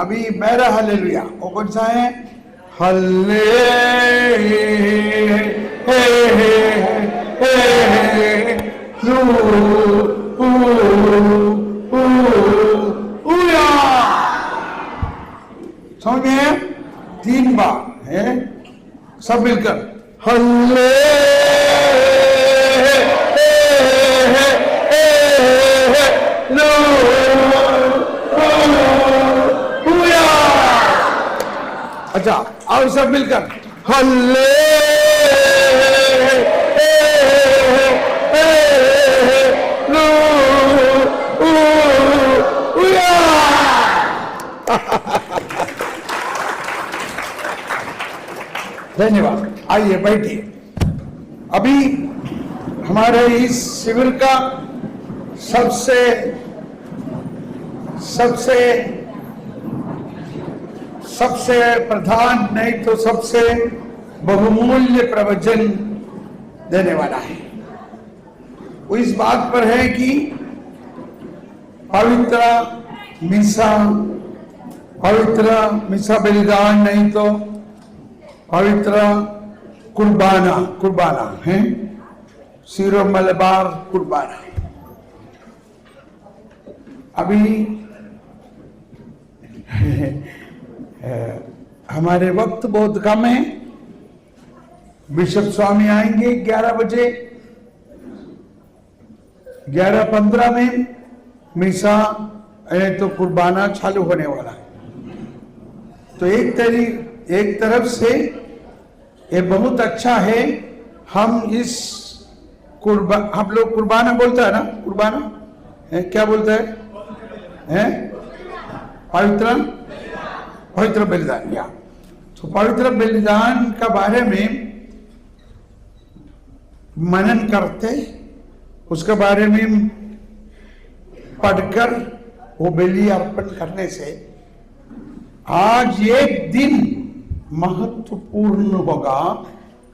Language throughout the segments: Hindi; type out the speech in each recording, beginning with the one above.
अभी मेरा हालेलुया वो कौन सा है? हल्ले समझ में? 3 बार है, सब मिलकर हल्ले अच्छा, और सब मिलकर हल्ले धन्यवाद। आइए बैठिए। अभी हमारे इस शिविर का सबसे प्रधान नहीं तो सबसे बहुमूल्य प्रवचन देने वाला है। वो इस बात पर है कि पवित्र मिसा बलिदान नहीं तो पवित्र कुर्बाना है, सीरो मलबार कुर्बाना। अभी हमारे वक्त बहुत कम है। बिशप स्वामी आएंगे 11 बजे, 11:15 में मिसा तो कुर्बाना चालू होने वाला है। तो एक तरफ से ये बहुत अच्छा है। हम लोग कुर्बाना बोलता है ना, कुर्बाना है, क्या बोलता है? पवित्र बलिदान। या तो पवित्र बलिदान का बारे में मनन करते, उसके बारे में पढ़कर वो बलि अर्पण करने से आज एक दिन महत्वपूर्ण होगा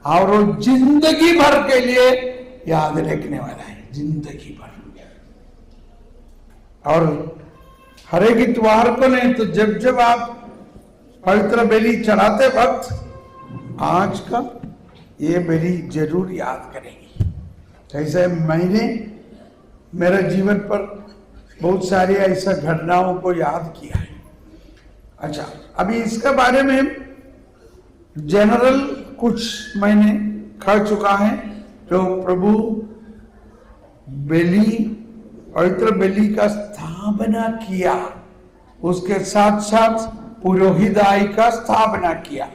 और वो जिंदगी भर के लिए याद रखने वाला है, जिंदगी भर। और हर एक इतवार को नहीं तो जब आप पवित्र बलि चढ़ाते वक्त आज का ये बलि जरूर याद करेंगे। ऐसे मैंने मेरे जीवन पर बहुत सारी ऐसा घटनाओं को याद किया है। अच्छा, अभी इसके बारे में जनरल कुछ मैंने कह चुका है। जो प्रभु पवित्र बलि का स्थापना किया, उसके साथ साथ पुरोहिताई का स्थापना किया।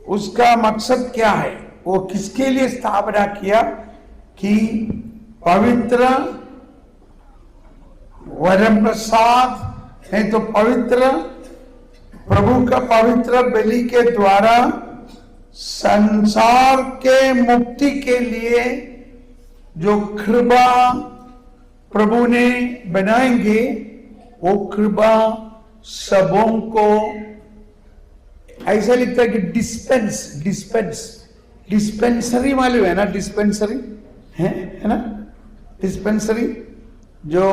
उसका मकसद क्या है? वो किसके लिए स्थापना किया? कि पवित्र वरम प्रसाद है, तो पवित्र प्रभु का पवित्र बलि के द्वारा संसार के मुक्ति के लिए जो कृपा प्रभु ने बनाएंगे, वो कृपा सबों को ऐसा लिखता है कि डिस्पेंसरी मालूम है ना? डिस्पेंसरी है ना? डिस्पेंसरी जो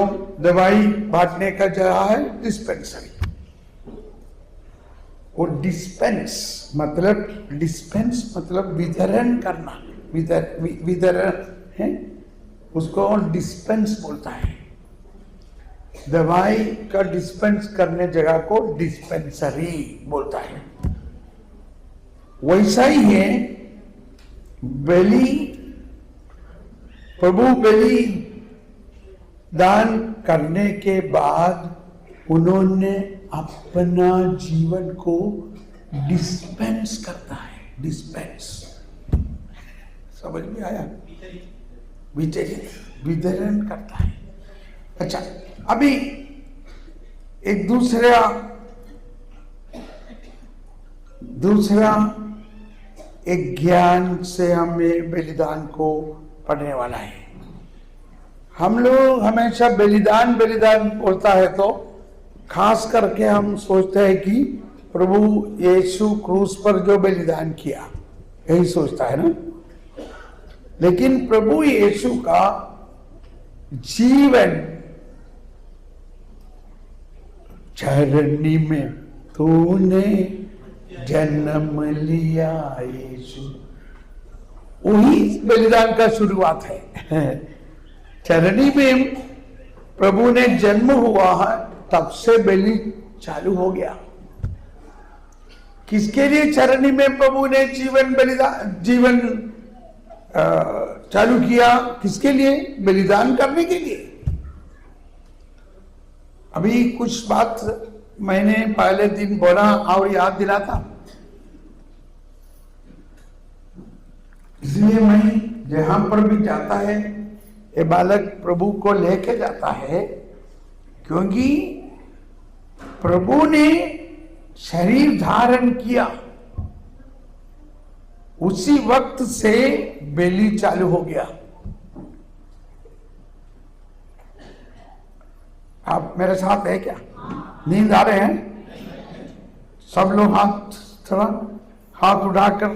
दवाई बांटने का जगह है डिस्पेंसरी। वो डिस्पेंस मतलब वितरण करना, वितरण है, उसको डिस्पेंस बोलता है। दवाई का डिस्पेंस करने जगह को डिस्पेंसरी बोलता है। वैसा ही है बलि, प्रभु बलि दान करने के बाद उन्होंने अपना जीवन को डिस्पेंस करता है। डिस्पेंस समझ में आया? वितरण करता है। अच्छा, अभी एक दूसरा एक ज्ञान से हमें बलिदान को पढ़ने वाला है। हम लोग हमेशा बलिदान बोलता है तो खास करके हम सोचते हैं कि प्रभु यीशु क्रूस पर जो बलिदान किया, यही सोचता है ना। लेकिन प्रभु यीशु का जीवन, चरनी में तूने जन्म लिया यीशु, वही बलिदान का शुरुआत है। चरनी में प्रभु ने जन्म हुआ है, तब से बलि चालू हो गया। किसके लिए चरनी में प्रभु ने जीवन चालू किया? किसके लिए? बलिदान करने के लिए। अभी कुछ बात मैंने पहले दिन बोला और याद दिलाता, इसलिए मैं जहां पर भी जाता है ये बालक प्रभु को लेके जाता है, क्योंकि प्रभु ने शरीर धारण किया, उसी वक्त से बलि चालू हो गया। आप मेरे साथ है क्या? नींद आ रहे हैं? सब लोग हाथ उठाकर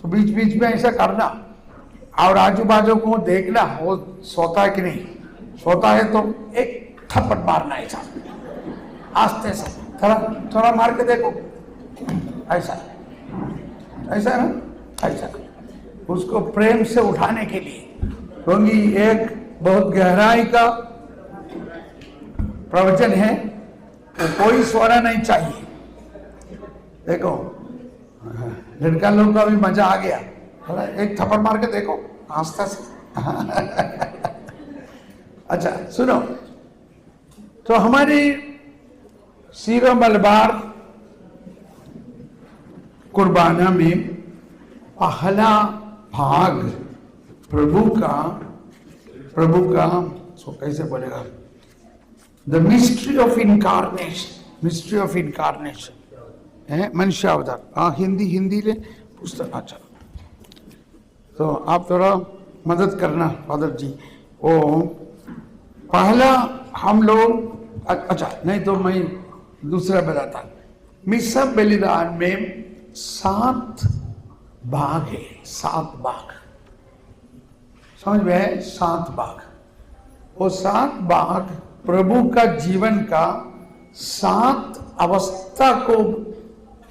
तो बीच बीच में ऐसा करना, और आजू बाजू को देखना वो सोता है कि नहीं। सोता है तो एक थप्पड़ मारना ऐसा आस्ते से, थोड़ा मार के देखो, ऐसा ऐसा ना, ऐसा उसको प्रेम से उठाने के लिए, क्योंकि एक बहुत गहराई का प्रवचन है, तो कोई सोना नहीं चाहिए। देखो लड़का लोग का भी मजा आ गया, थोड़ा एक थप्पड़ मार के देखो आस्था से। अच्छा सुनो, तो हमारी सीरो मलबार कुर्बाना में पहला भाग प्रभु का सो कैसे बोलेगा, द मिस्ट्री ऑफ इनकारनेशन है, मनुष्य अवतार। हाँ हिंदी ले पुस्तक। अच्छा तो आप थोड़ा मदद करना फादर जी। वो पहला हम लोग, अच्छा नहीं तो मैं दूसरा बताता। मिस्सा बलिदान में 7 भाग है, 7 भाग, समझ में है? 7 भाग। वो 7 भाग प्रभु का जीवन का 7 अवस्था को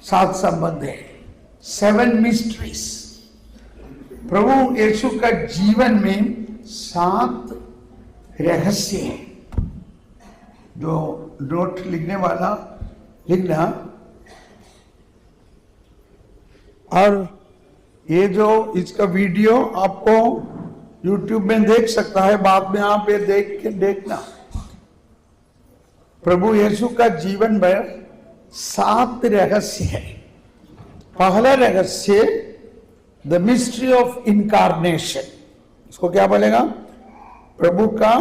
साथ संबंध है। 7 मिस्ट्रीज। प्रभु यीशु का जीवन में 7 रहस्य है, जो नोट लिखने वाला लिखना। और ये जो इसका वीडियो आपको YouTube में देख सकता है, बाद में आप ये देख के देखना। प्रभु यीशु का जीवन में 7 रहस्य है। पहला रहस्य द मिस्ट्री ऑफ इनकारनेशन, इसको क्या बोलेगा? प्रभु का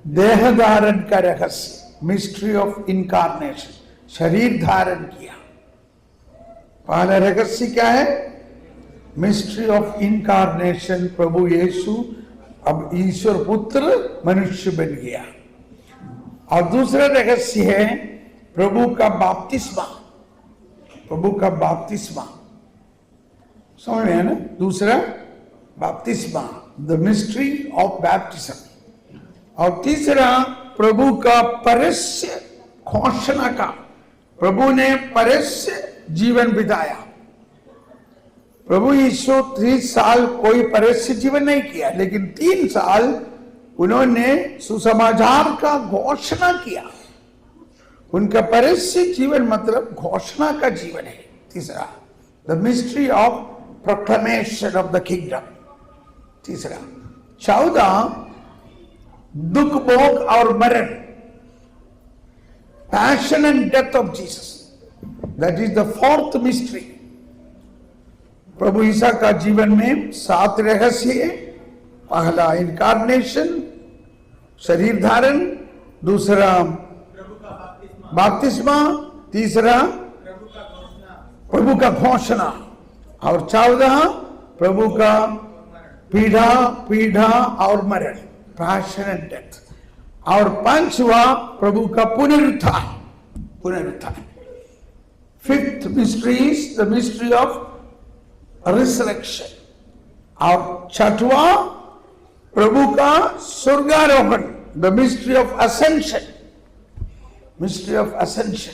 देहधारण का रहस्य, मिस्ट्री ऑफ इनकारनेशन, शरीर धारण किया। पहला रहस्य क्या है? मिस्ट्री ऑफ इनकारनेशन, प्रभु यीशु अब ईश्वर पुत्र मनुष्य बन गया। और दूसरा रहस्य है प्रभु का बपतिस्मा, प्रभु का बपतिस्मा, समझ में है ना? दूसरा बपतिस्मा, द मिस्ट्री ऑफ बैप्टिज्म। और तीसरा प्रभु का परस्य घोषणा का, प्रभु ने परस्य जीवन बिताया। प्रभु यीशु 3 साल कोई परस्य जीवन नहीं किया, लेकिन 3 साल उन्होंने सुसमाचार का घोषणा किया। उनका परस्य जीवन मतलब घोषणा का जीवन है। तीसरा, the mystery of proclamation of the kingdom. तीसरा। 14, दुख भोग और मरण, passion and death of Jesus, that is the 4th mystery. प्रभु ईसा का जीवन में 7 रहस्य है। पहला इनकार्नेशन, शरीर धारण, दूसरा बपतिस्मा, तीसरा प्रभु का घोषणा, और 14 प्रभु का पीढ़ा और मरण, पैशन एंड डेथ, और 5वां प्रभु का पुनरुत्थान। 5th mystery is the mystery of resurrection, और 6वां प्रभु का स्वर्गारोहण, the mystery of ascension. Mystery of ascension,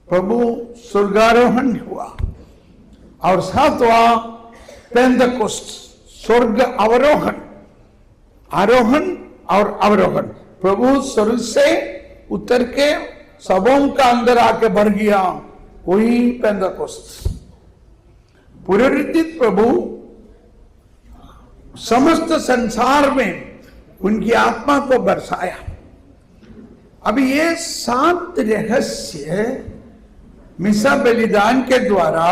प्रभु स्वर्गारोहण हुआ। और 7वां पेंटेकोस्ट, स्वर्ग अवरोहण, आरोहण और अवरोहण। प्रभु स्वर्ग से उतर के सबों का अंदर आके भर गया, वही पेंटेकोस्ट। पुनरुत्थित प्रभु समस्त संसार में उनकी आत्मा को बरसाया। अभी ये 7 रहस्य मिसा बलिदान के द्वारा,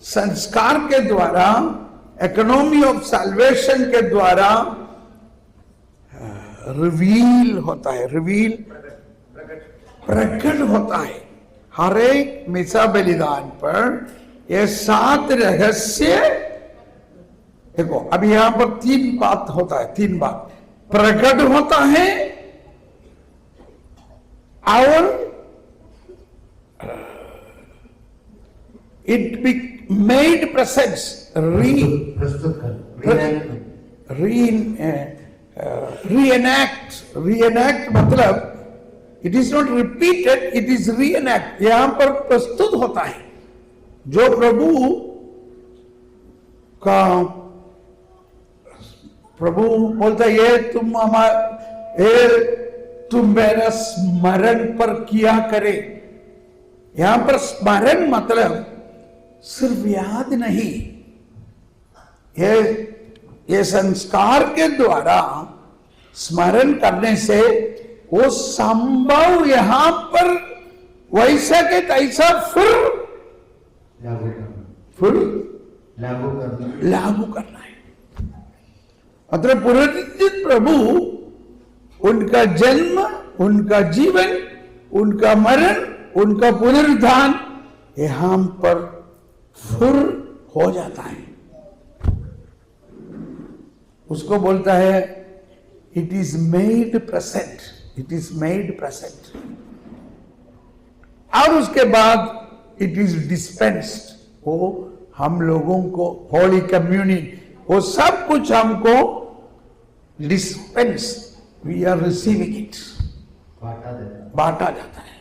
संस्कार के द्वारा, इकोनॉमी ऑफ सैल्वेशन के द्वारा रिवील होता है, प्रकट होता है। हर एक मिसा बलिदान पर ये 7 रहस्य, देखो अभी यहां पर 3 बात होता है, 3 बात प्रकट होता है और it be made presence, reenact मतलब it is not repeated, it is reenact. यहां पर प्रस्तुत होता है जो प्रभु का, प्रभु बोलता है ये तुम मेरा स्मरण पर किया करे। यहां पर स्मरण मतलब सिर्फ याद नहीं, ये संस्कार के द्वारा स्मरण करने से वो संभव यहां पर वैसा के तैसा फिर लागू करना है। मतलब पुनरुत्थित प्रभु, उनका जन्म, उनका जीवन, उनका मरण, उनका पुनरुत्थान यहां पर फिर हो जाता है। उसको बोलता है it is made present, it is made present. और उसके बाद इट इज डिस्पेंस्ड, वो हम लोगों को होली कम्युनियन, वो सब कुछ हमको dispense, we are receiving it, बांटा जाता है।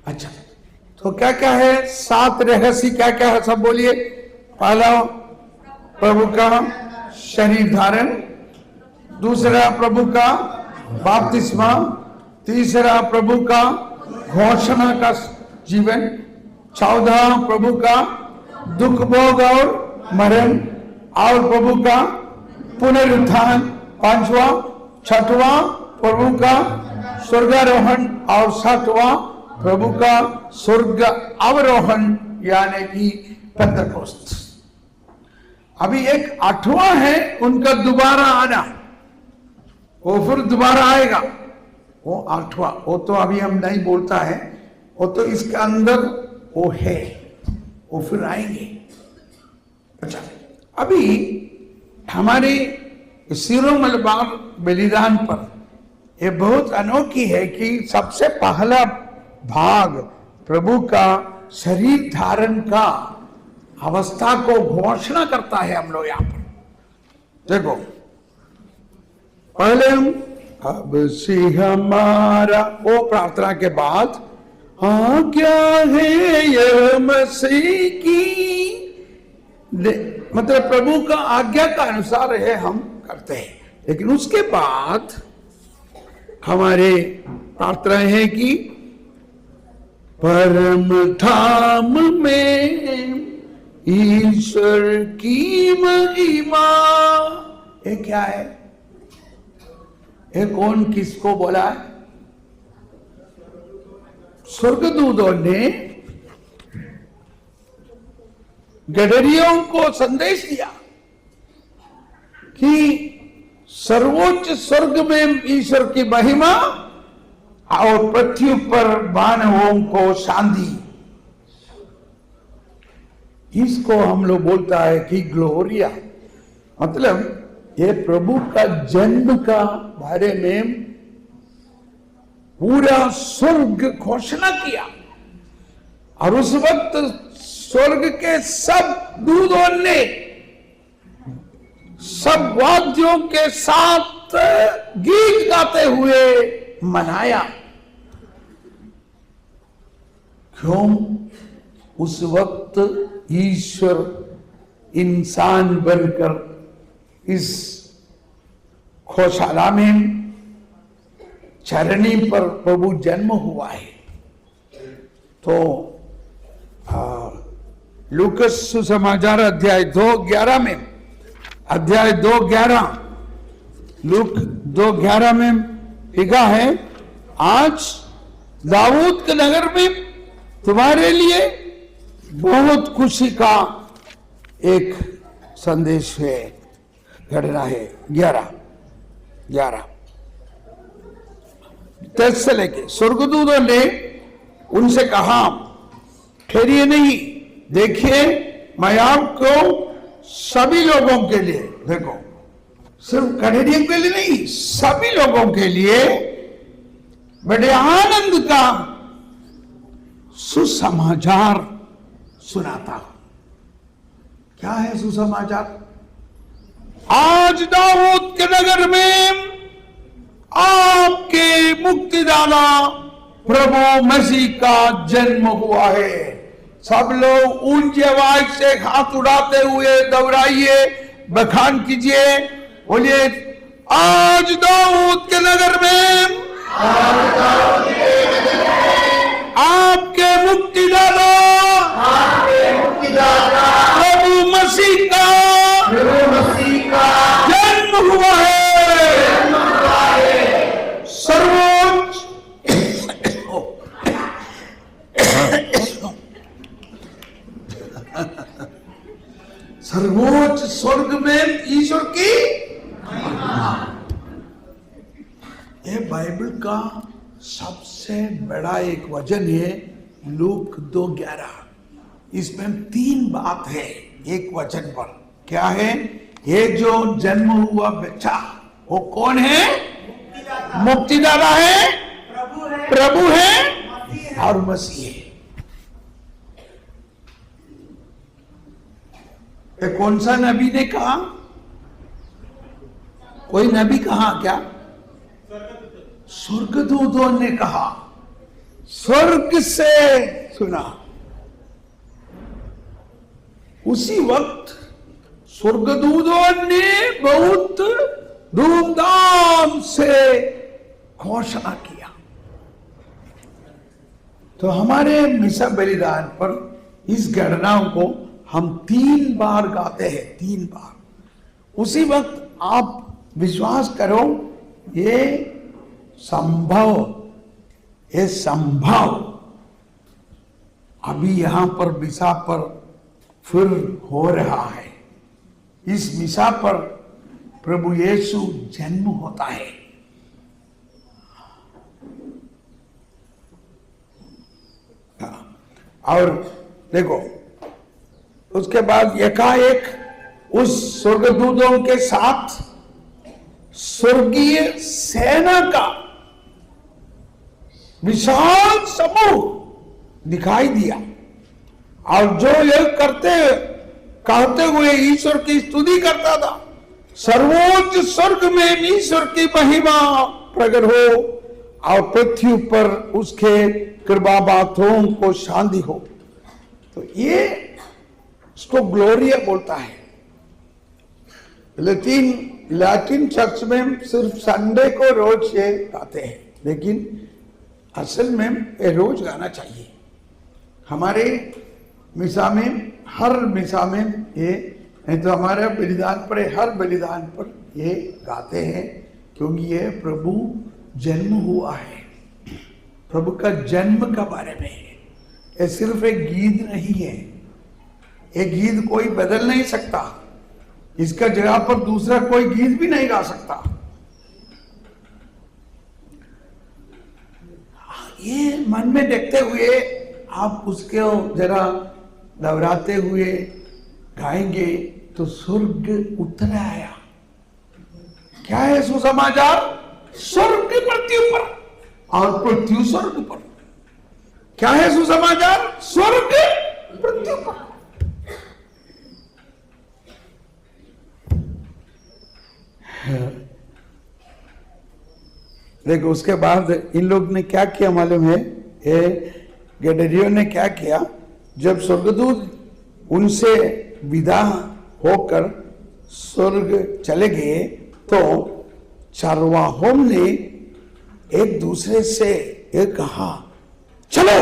अच्छा, तो क्या क्या है 7 रहस्य, क्या क्या है सब बोलिए। पहला प्रभु का शरीर धारण, दूसरा प्रभु का बपतिस्मा, तीसरा प्रभु का घोषणा का जीवन, 14 प्रभु का दुख भोग और मरण, और प्रभु का पुनरुत्थान, 5वां, 6वां प्रभु का स्वर्गारोहण, और 7वां प्रभु का स्वर्ग अवरोहण, यानी कि पेंटेकोस्ट। अभी एक 8वां है उनका दोबारा आना, वो फिर दोबारा आएगा, वो 8वां, वो तो अभी हम नहीं बोलता है, वो तो इसके अंदर वो है, वो फिर आएंगे। अच्छा, अभी हमारे सिरो मलबार बलिदान पर ये बहुत अनोखी है कि सबसे पहला भाग प्रभु का शरीर धारण का अवस्था को घोषणा करता है हम लोग यहाँ पर। देखो, पहले हम अब से हमारा, वो प्रार्थना के बाद क्या है यह मसीह की, मतलब प्रभु का आज्ञा का अनुसार है हम करते हैं। लेकिन उसके बाद हमारे प्रार्थना है कि परम धाम में ईश्वर की महिमा, ये क्या है? ये कौन किसको बोला है? स्वर्गदूतों ने गडरियों को संदेश दिया कि सर्वोच्च स्वर्ग में ईश्वर की महिमा और पृथ्वी पर मानवों को शांति। इसको हम लोग बोलता है कि ग्लोरिया, मतलब ये प्रभु का जन्म का बारे में पूरा स्वर्ग घोषणा किया। और उस वक्त स्वर्ग के सब दूतों ने सब वाद्यों के साथ गीत गाते हुए मनाया। क्यों? उस वक्त ईश्वर इंसान बनकर इस गौशाला में चरनी पर प्रभु जन्म हुआ है। तो लूकस सुसमाचार अध्याय 2:11 में, अध्याय 2:11, लूक 2:11 में लिखा है, आज दाऊद के नगर में तुम्हारे लिए बहुत खुशी का एक संदेश है, घटना है। 11 10 से लेके, स्वर्गदूतों ने उनसे कहा, ठहरिए नहीं, देखिए मैं आपको सभी लोगों के लिए, देखो सिर्फ कनेडियन के लिए नहीं, सभी लोगों के लिए बड़े आनंद का सुसमाचार सुनाता हूं। क्या है सुसमाचार? आज दाऊद के नगर में आपके मुक्तिदाता प्रभु मसीह का जन्म हुआ है। सब लोग ऊंची आवाज से हाथ उड़ाते हुए दौड़ाइए, बखान कीजिए, बोलिए, आज दाऊद के नगर में आपके मुक्तिदाता प्रभु मसीह का जन्म हुआ है। सर्वोच्च सर्वोच्च स्वर्ग में ईश्वर की, ये बाइबल का सबसे बड़ा एक वचन है, लूक 2:11। इसमें 3 बात है एक वचन पर। क्या है? ये जो जन्म हुआ बच्चा वो कौन है? मुक्तिदाता है, प्रभु है और मसीह है। ये कौन सा नबी ने कहा? कोई नबी कहा क्या? स्वर्गदूतों ने कहा, स्वर्ग से सुना। उसी वक्त स्वर्गदूतों ने बहुत धूमधाम से घोषणा किया। तो हमारे मिसा बलिदान पर इस घटनाओं को हम 3 बार गाते हैं, 3 बार। उसी वक्त आप विश्वास करो, ये संभव अभी यहां पर मिसा पर फिर हो रहा है। इस मिसा पर प्रभु यीशु जन्म होता है। और देखो, उसके बाद एकाएक उस स्वर्गदूतों के साथ स्वर्गीय सेना का विशाल समूह दिखाई दिया, और जो यह कहते हुए ईश्वर की स्तुति करता था, सर्वोच्च स्वर्ग में ईश्वर की महिमा प्रकट हो और पृथ्वी पर उसके कृपा बातों को शांति हो। तो ये इसको ग्लोरिया बोलता है। लैटिन चर्च में सिर्फ संडे को रोज ये गाते हैं, लेकिन असल में ये रोज गाना चाहिए। हमारे मिसा में, हर मिसा में ये, नहीं तो हमारे बलिदान पर, हर बलिदान पर ये गाते हैं, क्योंकि ये प्रभु जन्म हुआ है, प्रभु का जन्म के बारे में है। ये सिर्फ एक गीत नहीं है, एक गीत कोई बदल नहीं सकता, इसका जगह पर दूसरा कोई गीत भी नहीं गा सकता। ये मन में देखते हुए आप उसको जरा दोहराते हुए गाएंगे तो स्वर्ग उतर आया। क्या है सुसमाचार? स्वर्ग पृथ्वी पर और पृथ्वी स्वर्ग पर। क्या है सुसमाचार? स्वर्ग पृथ्वी पर। देखो उसके बाद इन लोग ने क्या किया मालूम है? गैडरियो ने क्या किया? जब स्वर्गदूत उनसे विदा होकर स्वर्ग चले गए तो चरवाहों ने एक दूसरे से ये कहा, चलो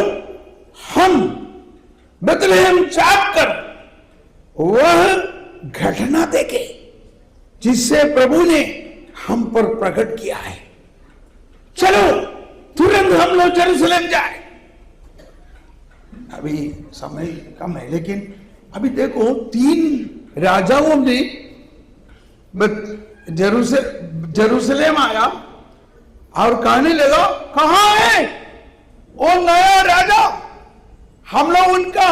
हम बेथलेहम जाकर वह घटना देखें जिससे प्रभु ने हम पर प्रकट किया है। चलो तुरंत हम लोग जेरूसलम जाए। अभी समय कम है, लेकिन अभी देखो 3 राजाओं ने जेरूसलम आया और कहने लगा, कहां है वो नया राजा? हम लोग उनका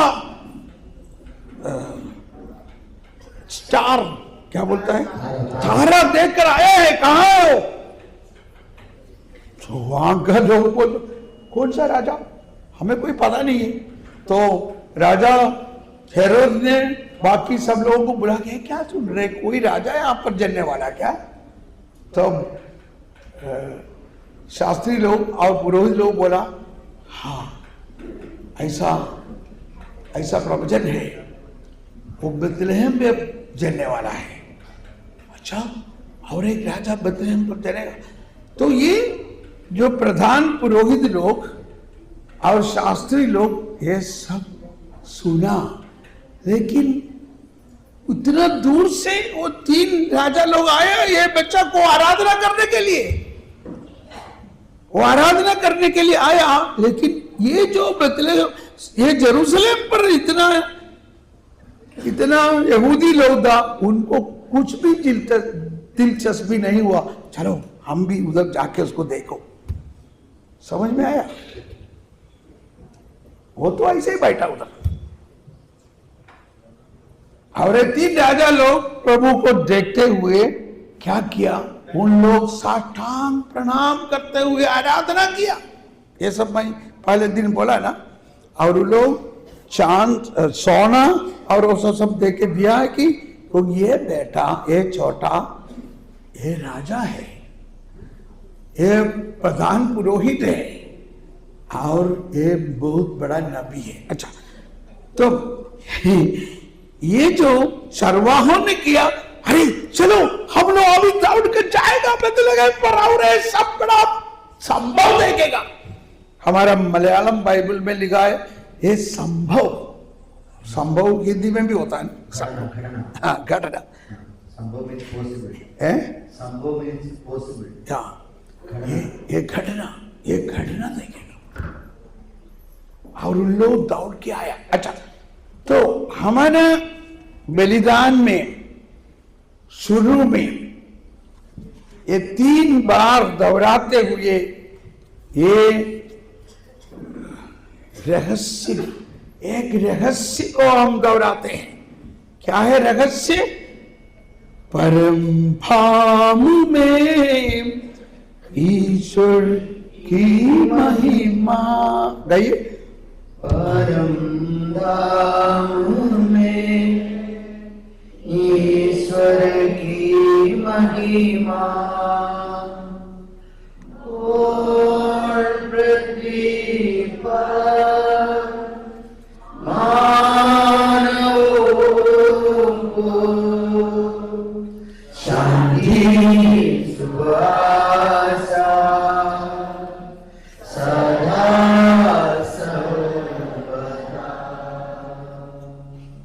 स्टार क्या बोलता है, तारा देखकर आया है, कहां हो? तो वहां का लोग बोल, कौन सा राजा? हमें कोई पता नहीं है। तो राजा हेरोद ने बाकी सब लोगों को बुला के, क्या सुन रहे, कोई राजा यहाँ पर जलने वाला क्या? तो शास्त्री लोग और पुरोहित लोग बोला, हाँ ऐसा ऐसा प्रवचन है, वो बेथलेहम में जलने वाला है। अच्छा, और एक राजा बेथलेहम पर जलेगा? तो ये जो प्रधान पुरोहित लोग और शास्त्री लोग ये सब सुना, लेकिन उतना दूर से वो 3 राजा लोग आए ये बच्चा को आराधना करने के लिए, वो आराधना करने के लिए आया। लेकिन ये जो बेथलेहम, ये जेरूसलम पर इतना यहूदी लोग था, उनको कुछ भी दिलचस्पी नहीं हुआ। चलो हम भी उधर जाके उसको देखो। समझ में आया? वो तो ऐसे ही बैठा उधर। और 3 राजा लोग प्रभु को देखते हुए क्या किया? उन लोग साष्टांग प्रणाम करते हुए आराधना किया। ये सब मैं पहले दिन बोला ना। और उन लोग चांद, सोना और वो सब दे के दिया है कि तो ये बेटा, ये छोटा, ये राजा है, ये प्रधान पुरोहित है और ये बहुत बड़ा नबी है। अच्छा, तो ये जो चरवाहों ने किया, अरे चलो हम लोग अभी दौड़ कर जाएगा बेथलेहम पर और सब बड़ा संभव देखेगा। हमारा मलयालम बाइबल में लिखा है ये संभव। संभव हिंदी में भी होता है ना, हाँ, घटना। संभव मीन्स पॉसिबल है, संभव मीन्स पॉसिबल। हाँ, ये घटना देखेगा। और उन लोग दौड़ के आया। अच्छा, तो हमारा बलिदान में शुरू में ये 3 बार दोहराते हुए ये रहस्य, एक रहस्य को हम दोहराते हैं। क्या है रहस्य? परम धाम में ईश्वर की महिमा। गाइए, परम धाम में ईश्वर की महिमा और पृथ्वी पर मानवों को शांति सुभाषा सदा सर्वदा।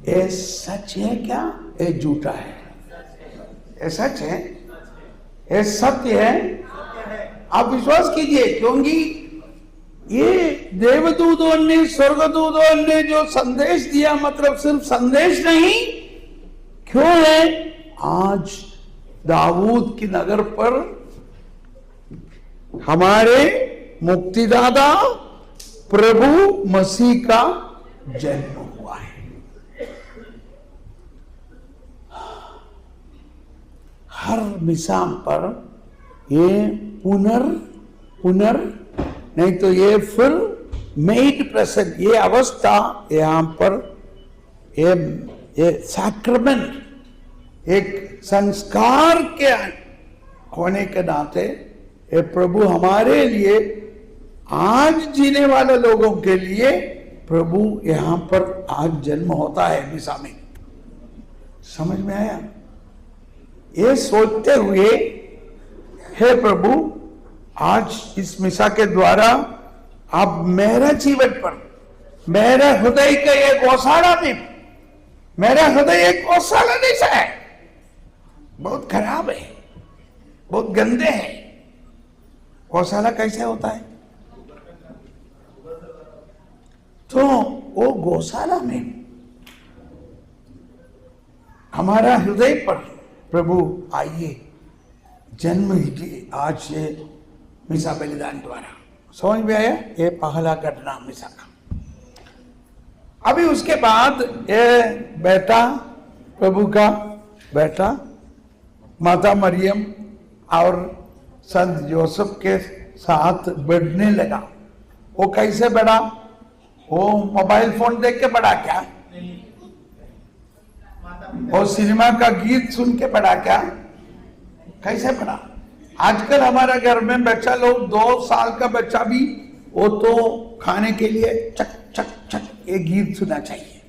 ये सच है क्या? ये झूठा है? ये सच है, ये सत्य है। आप विश्वास कीजिए, क्योंकि ये देवदूतों ने, स्वर्गदूतों ने जो संदेश दिया, मतलब सिर्फ संदेश नहीं, क्यों है आज दाऊद की नगर पर हमारे मुक्तिदाता प्रभु मसीह का जन्म हुआ है। हर मिसाल पर ये पुनर नहीं तो ये फिर मेड प्रेजेंट, ये अवस्था यहां पर ये सैक्रमेंट, एक संस्कार के होने के नाते ये प्रभु हमारे लिए, आज जीने वाले लोगों के लिए प्रभु यहां पर आज जन्म होता है मिसा में। समझ में आया? ये सोचते हुए, हे प्रभु, आज इस मिसा के द्वारा आप मेरा जीवन पर, मेरे हृदय का एक गौशाला में, मेरा हृदय एक गौशाला जैसा है, बहुत खराब है, बहुत गंदे है। गौशाला कैसे होता है? तो वो गौशाला में हमारा हृदय पर प्रभु आइए, जन्म लीजिए आज ये मिसा बलिदान द्वारा। समझ में आया? ये पहला घटना मिसा का। अभी उसके बाद ये बेटा, प्रभु का बेटा माता मरियम और संत जोसेफ के साथ बढ़ने लगा। वो कैसे बढ़ा? वो मोबाइल फोन देख के बढ़ा क्या? वो सिनेमा का गीत सुन के बढ़ा क्या? कैसे बढ़ा? आजकल हमारा घर में बच्चा लोग 2 साल का बच्चा भी, वो तो खाने के लिए चक चक चक ये गीत सुनना चाहिए।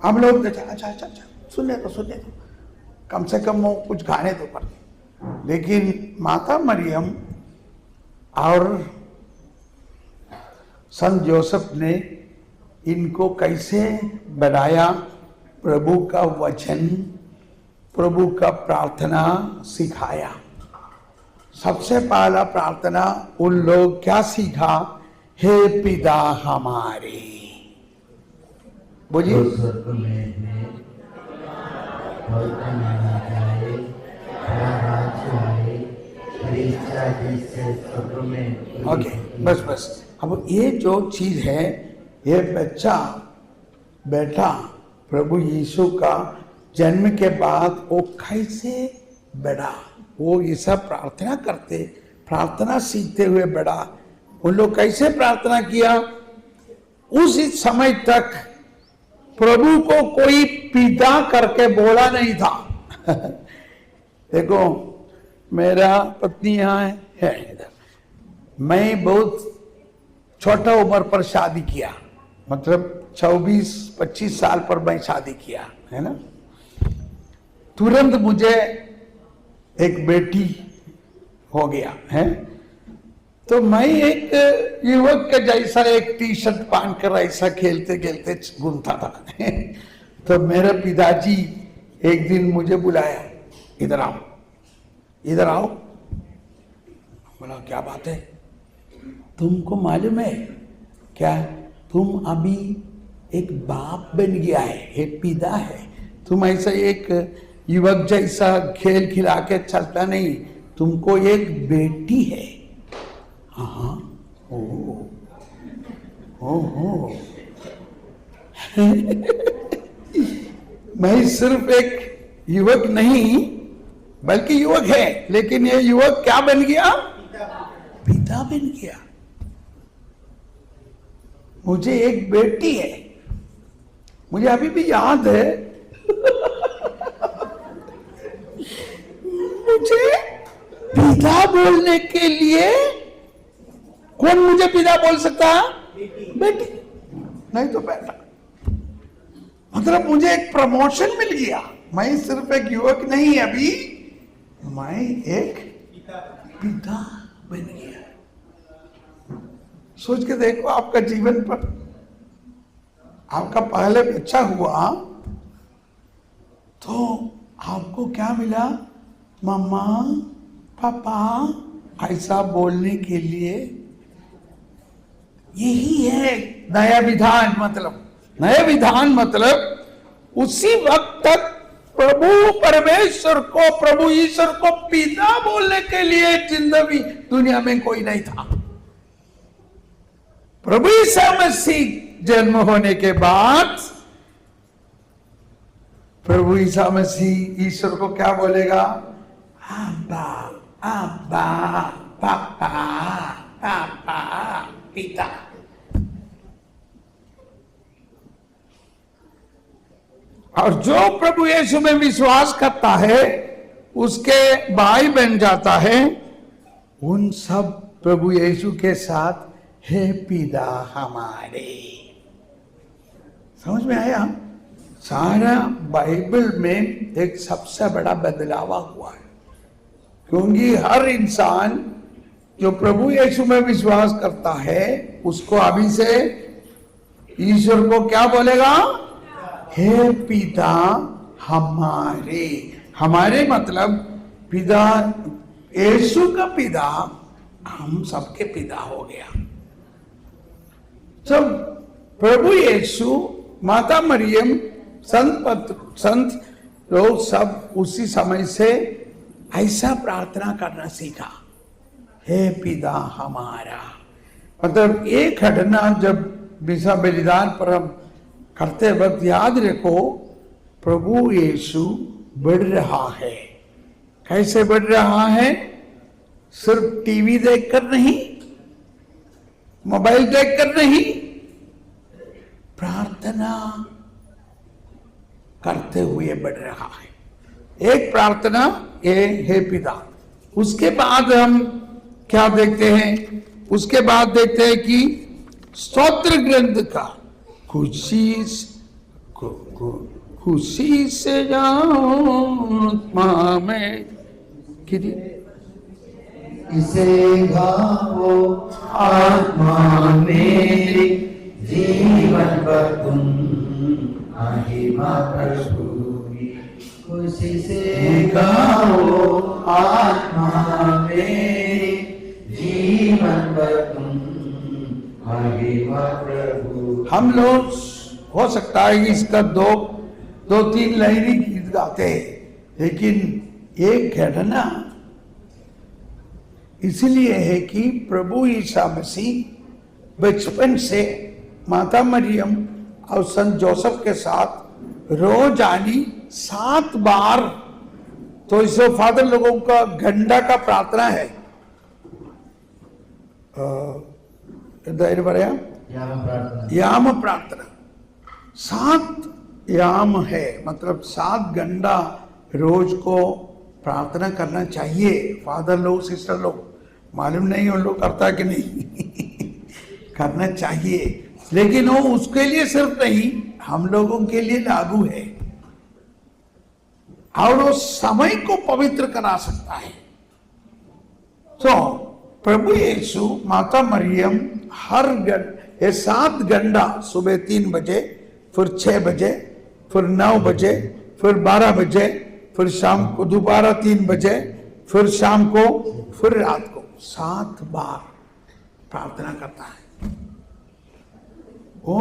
हम लोग अच्छा सुन ले तो कम से कम वो कुछ गाने तो पर। लेकिन माता मरियम और संत जोसेफ ने इनको कैसे बढ़ाया? प्रभु का वचन, प्रभु का प्रार्थना सिखाया। सबसे पहला प्रार्थना उन लोग क्या सीखा? हे पिता हमारे, बोलिए, ओके, बस। अब ये जो चीज है, ये बेटा प्रभु यीशु का जन्म के बाद वो कैसे बढ़ा? वो ये सब प्रार्थना करते, प्रार्थना सीखते हुए बढ़ा। उन लोग कैसे प्रार्थना किया? उस समय तक प्रभु को कोई पिता करके बोला नहीं था। देखो, मेरा पत्नी यहाँ है इधर। मैं बहुत छोटा उम्र पर शादी किया, मतलब 24-25 साल पर मैं शादी किया, है ना। तुरंत मुझे एक बेटी हो गया है। तो मैं एक युवक के जैसा एक टी शर्ट पहन कर ऐसा खेलते खेलते घूमता था। तो मेरे पिताजी एक दिन मुझे बुलाया, इधर आओ, इधर आओ। बोला, क्या बात है? तुमको मालूम है क्या, तुम अभी एक बाप बन गया है, एक पिता है। तुम ऐसा एक युवक जैसा खेल खिला के चलता नहीं, तुमको एक बेटी है। हाँ, ओ मैं सिर्फ एक युवक नहीं, बल्कि युवक है, लेकिन ये युवक क्या बन गया? पिता बन गया। मुझे एक बेटी है, मुझे अभी भी याद है। मुझे पिता बोलने के लिए, कौन मुझे पिता बोल सकता है? बेटी, नहीं तो बेटा। मतलब मुझे एक प्रमोशन मिल गया, मैं सिर्फ एक युवक नहीं, अभी मैं एक पिता बन गया। सोच के देखो आपका जीवन पर, आपका पहले बच्चा हुआ तो आपको क्या मिला? मम्मा पापा ऐसा बोलने के लिए। यही है नया विधान। मतलब नया विधान मतलब उसी वक्त तक प्रभु परमेश्वर को, प्रभु ईश्वर को पिता बोलने के लिए जिंदगी दुनिया में कोई नहीं था। प्रभु ईसा मसीह जन्म होने के बाद प्रभु ईसा मसीह ईश्वर को क्या बोलेगा? अब्बा अब्बा पापा पापा पिता। और जो प्रभु यीशु में विश्वास करता है उसके भाई बन जाता है। उन सब प्रभु यीशु के साथ हे पिता हमारे। समझ में आया? सारा बाइबल में एक सबसे बड़ा बदलाव हुआ है, क्योंकि हर इंसान जो प्रभु यीशु में विश्वास करता है उसको अभी से ईश्वर को क्या बोलेगा? हे पिता हमारे। हमारे मतलब पिता, यीशु का पिता हम सबके पिता हो गया। जब प्रभु यीशु, माता मरियम, संत लोग सब उसी समय से ऐसा प्रार्थना करना सीखा, हे पिता हमारा। मतलब एक घटना जब मिसा बलिदान पर हम करते वक्त याद रखो, प्रभु यीशु बढ़ रहा है। कैसे बढ़ रहा है? सिर्फ टीवी देखकर नहीं, मोबाइल देखकर नहीं, प्रार्थना करते हुए बढ़ रहा है। एक प्रार्थना ये हे पिता। उसके बाद हम क्या देखते हैं? उसके बाद देखते हैं कि स्तोत्र ग्रंथ का खुशी से जाओ आत्मा में इसे गाओ आत्मा मेरी, जीवन पर तुम महिमा प्रभु की। खुशी से गाओ आत्मा मेरी, जीवन पर तुम महिमा प्रभु। हम लोग हो सकता है इसका दो तीन लाइन ही गीत गाते हैं, लेकिन एक घटना इसलिए है कि प्रभु ईसा मसीह बचपन से माता मरियम और संत जोसेफ के साथ रोज आनी 7 बार, तो इसे फादर लोगों का घंटा का प्रार्थना है। याम प्रार्थना 7 याम है, मतलब 7 घंटा रोज को प्रार्थना करना चाहिए। फादर लोग, सिस्टर लोग, मालूम नहीं उन लोग करता कि नहीं करना चाहिए, लेकिन वो उसके लिए सिर्फ नहीं, हम लोगों के लिए लागू है और वो समय को पवित्र करा सकता है। तो प्रभु यीशु, माता मरियम हर 7 घंटा, सुबह 3 बजे, फिर 6 बजे, फिर 9 बजे, फिर 12 बजे, फिर शाम को दोबारा 3 बजे, फिर शाम को, फिर रात को 7 बार प्रार्थना करता है। वो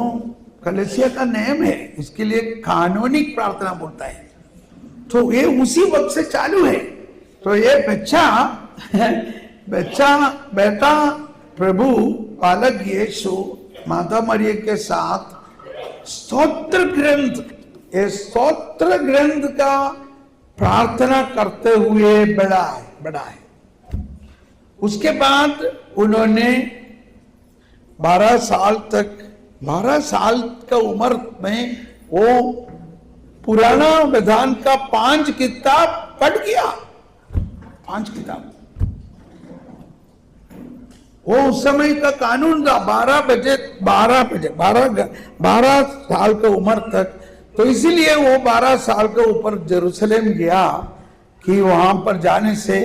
कलीसिया का नियम है, इसके लिए कानूनिक प्रार्थना बोलता है। तो ये उसी वक्त से चालू है। तो ये बेटा प्रभु बालक यीशु माता मरियम के साथ स्तोत्र ग्रंथ का प्रार्थना करते हुए बड़ा है। उसके बाद उन्होंने 12 साल का उम्र में वो पुराना विधान का 5 किताब पढ़ गया। 5 किताब। वो उस समय का कानून था, 12 साल की उम्र तक। तो इसीलिए वो 12 साल के ऊपर जेरूसलेम गया कि वहां पर जाने से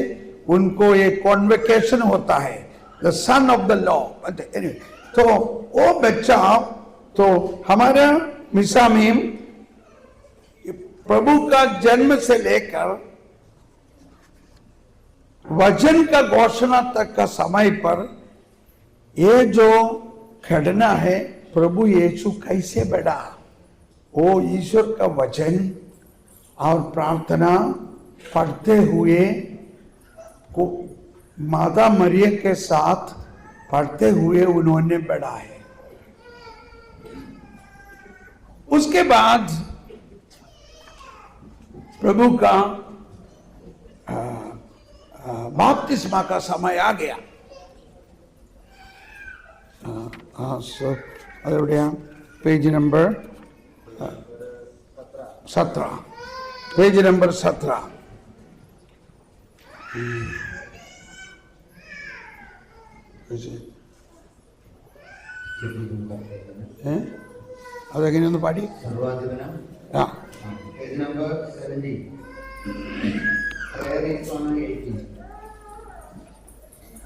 उनको एक कॉन्वेकेशन होता है, the son of the law. तो वो बच्चा, तो हमारा मिसा में प्रभु का जन्म से लेकर वचन का घोषणा तक का समय पर ये जो घटना है, प्रभु यीशु कैसे बढ़ा, वो ईश्वर का वचन और प्रार्थना पढ़ते हुए को माता मरियम के साथ पढ़ते हुए उन्होंने बढ़ा है। उसके बाद प्रभु का बपतिस्मा का समय आ गया। So page number 17, page number 17। അതെങ്ങനെ ഒന്ന് പാടി? ആ, page number 17, prayer is on 18.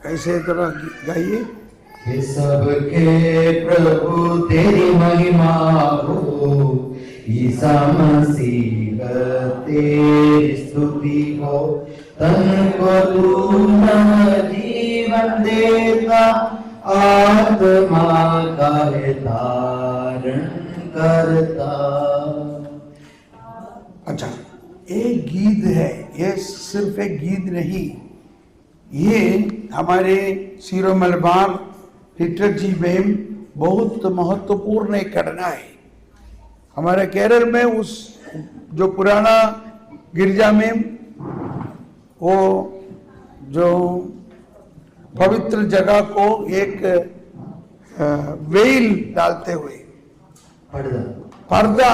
कैसे तरह गाइए? हे सबके प्रभु तेरी महिमा हो, ईसा मसीह तेरी स्तुति हो। तन को तू नव जीवन देता, आत्मा का धारण करता। अच्छा, एक गीत है, ये सिर्फ एक गीत नहीं, ये हमारे सीरो मलबार लिटरेचर में बहुत महत्वपूर्ण एक घटना है। हमारे केरल में उस जो पुराना गिरजा में वो जो पवित्र जगह को एक वेल डालते हुए पर्दा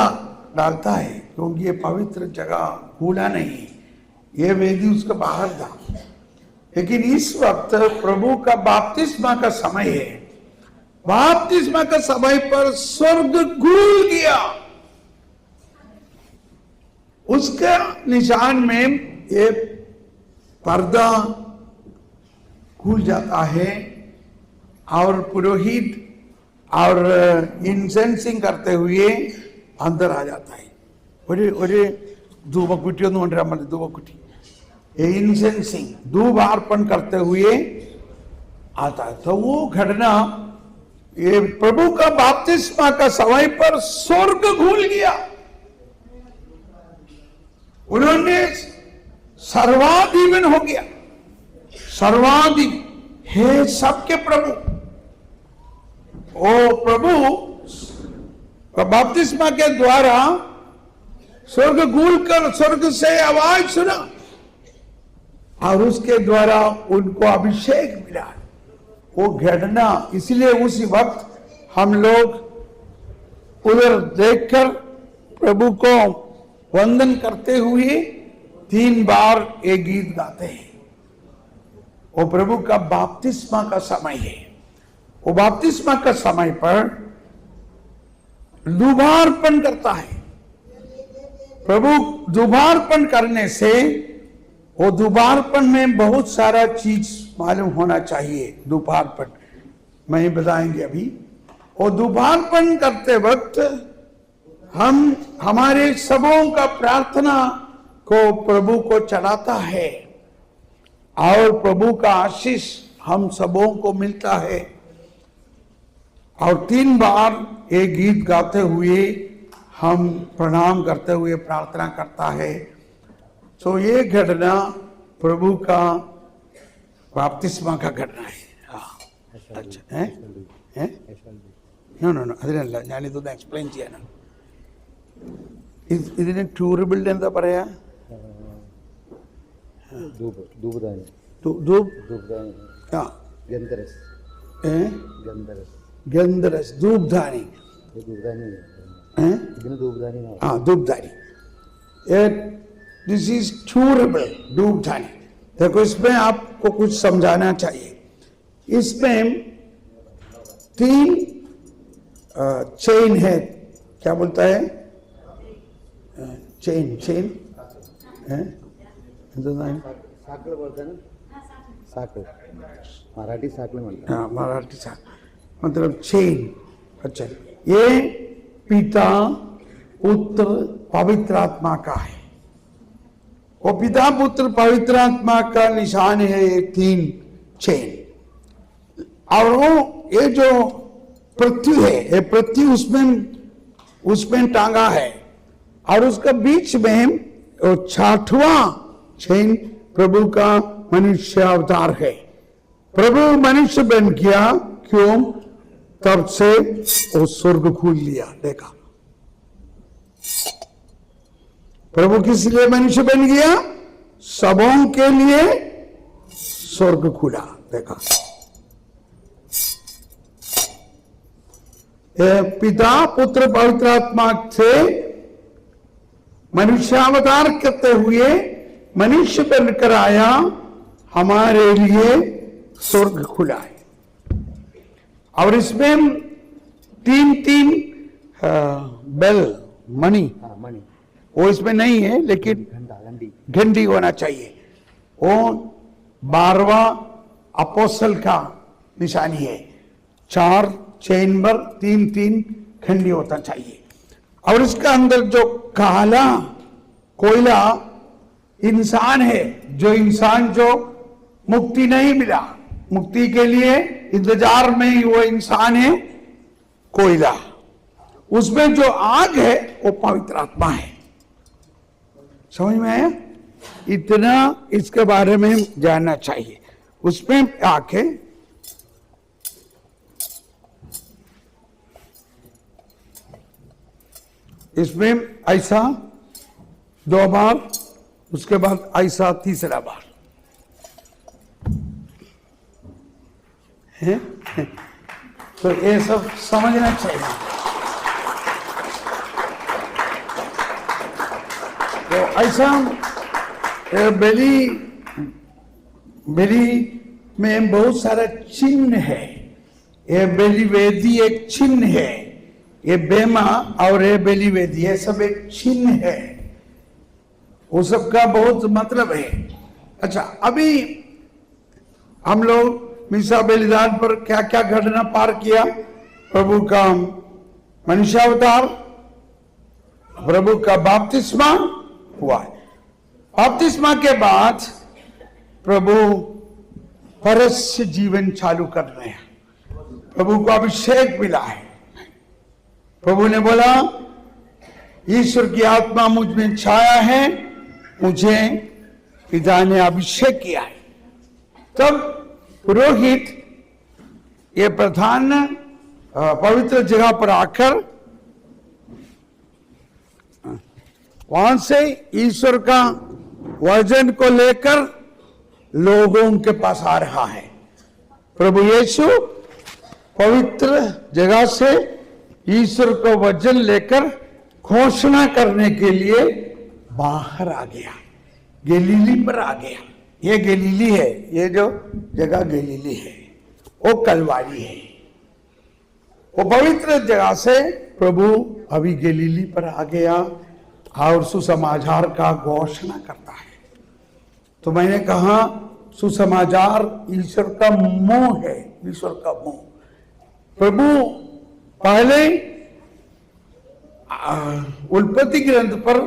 डालता है, क्योंकि ये पवित्र जगह खुला नहीं, ये वेदी उसका बाहर था। लेकिन इस वक्त प्रभु का बपतिस्मा का समय है। बपतिस्मा का समय पर स्वर्ग खुल गया। उसका निशान में ये पर्दा खुल जाता है और पुरोहित और इनसेंसिंग करते हुए अंदर आ जाता है। ഒരു ധൂപക്കുറ്റി ഒന്നും കൊണ്ടുവരാൻ മതി, ധൂപക്കുറ്റി, इनसेंसिंग धूप अर्पण करते हुए आता है। तो वो घटना, ये प्रभु का बपतिस्मा का समय पर स्वर्ग खुल गया। उन्होंने सर्वाधिवन हो गया, सर्वाधिक हे सबके प्रभु। ओ प्रभु का बपतिस्मा के द्वारा स्वर्ग खुलकर स्वर्ग से आवाज सुना और उसके द्वारा उनको अभिषेक मिला। वो घटना, इसलिए उसी वक्त हम लोग उधर देखकर प्रभु को वंदन करते हुए 3 बार एक गीत गाते हैं। वो प्रभु का बपतिस्मा का समय है। वो बपतिस्मा का समय पर धूपार्पण करता है। प्रभु धूपार्पण करने से, वो धूपार्पण में बहुत सारा चीज मालूम होना चाहिए। धूपार्पण मैं बताएंगे अभी। वो धूपार्पण करते वक्त हम हमारे सबों का प्रार्थना को प्रभु को चढ़ाता है और प्रभु का आशीष हम सबों को मिलता है। और 3 बार एक गीत गाते हुए हम प्रणाम करते हुए प्रार्थना करता है। तो ये घटना प्रभु का बपतिस्मा का घटना है। अच्छा है नो അതിനല്ല ഞാനിതൊന്ന് എക്സ്പ്ലെയിൻ ചെയ്യാനാണ്. ഇതിന് ട്യൂറബിളിന്റെ എന്താ പറയാ? ഗന്ധരസ് ധൂപ്ധാനി. ധൂപ്ധാനി. This is durable, धूपधानी. देखो इसमें आपको कुछ समझाना चाहिए। इसमें 3 चेन है, क्या बोलता है, चेन है, साखळ बोलते ना, साखळ मराठी साखळ म्हणतात। हाँ, मराठी साखळ मतलब चेन। अच्छा, ये पिता पुत्र पवित्र आत्मा का है। वो पिता पुत्र पवित्र आत्मा का निशान है ये 3 चेन। और वो ये जो पृथ्वी है, ये पृथ्वी उसमें टांगा है, और उसका बीच में वो 6वां चेन प्रभु का मनुष्य अवतार है। प्रभु मनुष्य बन गया, क्यों? तब से वो स्वर्ग खोल लिया। देखा, प्रभु किस लिए मनुष्य बन गया? सबों के लिए स्वर्ग खुला। देखा, पिता पुत्र पवित्र आत्मा से मनुष्यावतार करते हुए मनुष्य बनकर आया, हमारे लिए स्वर्ग खुला है। और इसमें 3 बेल मणि, मणि वो इसमें नहीं है, लेकिन घंटी होना चाहिए। वो 12वां अपोस्तल का निशानी है। 4 चेन पर 3 खंडी होता चाहिए। और इसका अंदर जो काला कोयला इंसान है, जो इंसान जो मुक्ति नहीं मिला, मुक्ति के लिए इंतजार में ही वो इंसान है कोयला। उसमें जो आग है वो पवित्र आत्मा है। समझ में आया? इतना इसके बारे में जानना चाहिए। उसमें आके इसमें ऐसा 2 बार, उसके बाद ऐसा 3रा बार है। तो ये सब समझना चाहिए। तो ऐसा बेली में बहुत सारा चिन्ह है। ये बेली वेदी एक चिन्ह है, ये बेमा और ये बेली वेदी, ये सब एक चिन्ह है। वो सब का बहुत मतलब है। अच्छा, अभी हम लोग मिसा बलिदान पर क्या क्या घटना पार किया? प्रभु का मनुष्यावतार, प्रभु का बपतिस्मा हुआ। बपतिस्मा के बाद प्रभु परस्य जीवन चालू कर रहे हैं। प्रभु को अभिषेक मिला है। प्रभु ने बोला, ईश्वर की आत्मा मुझ में छाया है, मुझे पिता ने अभिषेक किया है। तब पुरोहित ये प्रधान पवित्र जगह पर आकर वहां से ईश्वर का वचन को लेकर लोगों के पास आ रहा है। प्रभु यीशु पवित्र जगह से ईश्वर को वचन लेकर घोषणा करने के लिए बाहर आ गया, गलीली पर आ गया। ये गलीली है, ये जो जगह गलीली है वो कलवारी है। वो पवित्र जगह से प्रभु अभी गलीली पर आ गया और सुसमाचार का घोषणा करता है। तो मैंने कहा सुसमाचार ईश्वर का मुंह है, ईश्वर का मुंह। प्रभु पहले उत्पत्ति ग्रंथ पर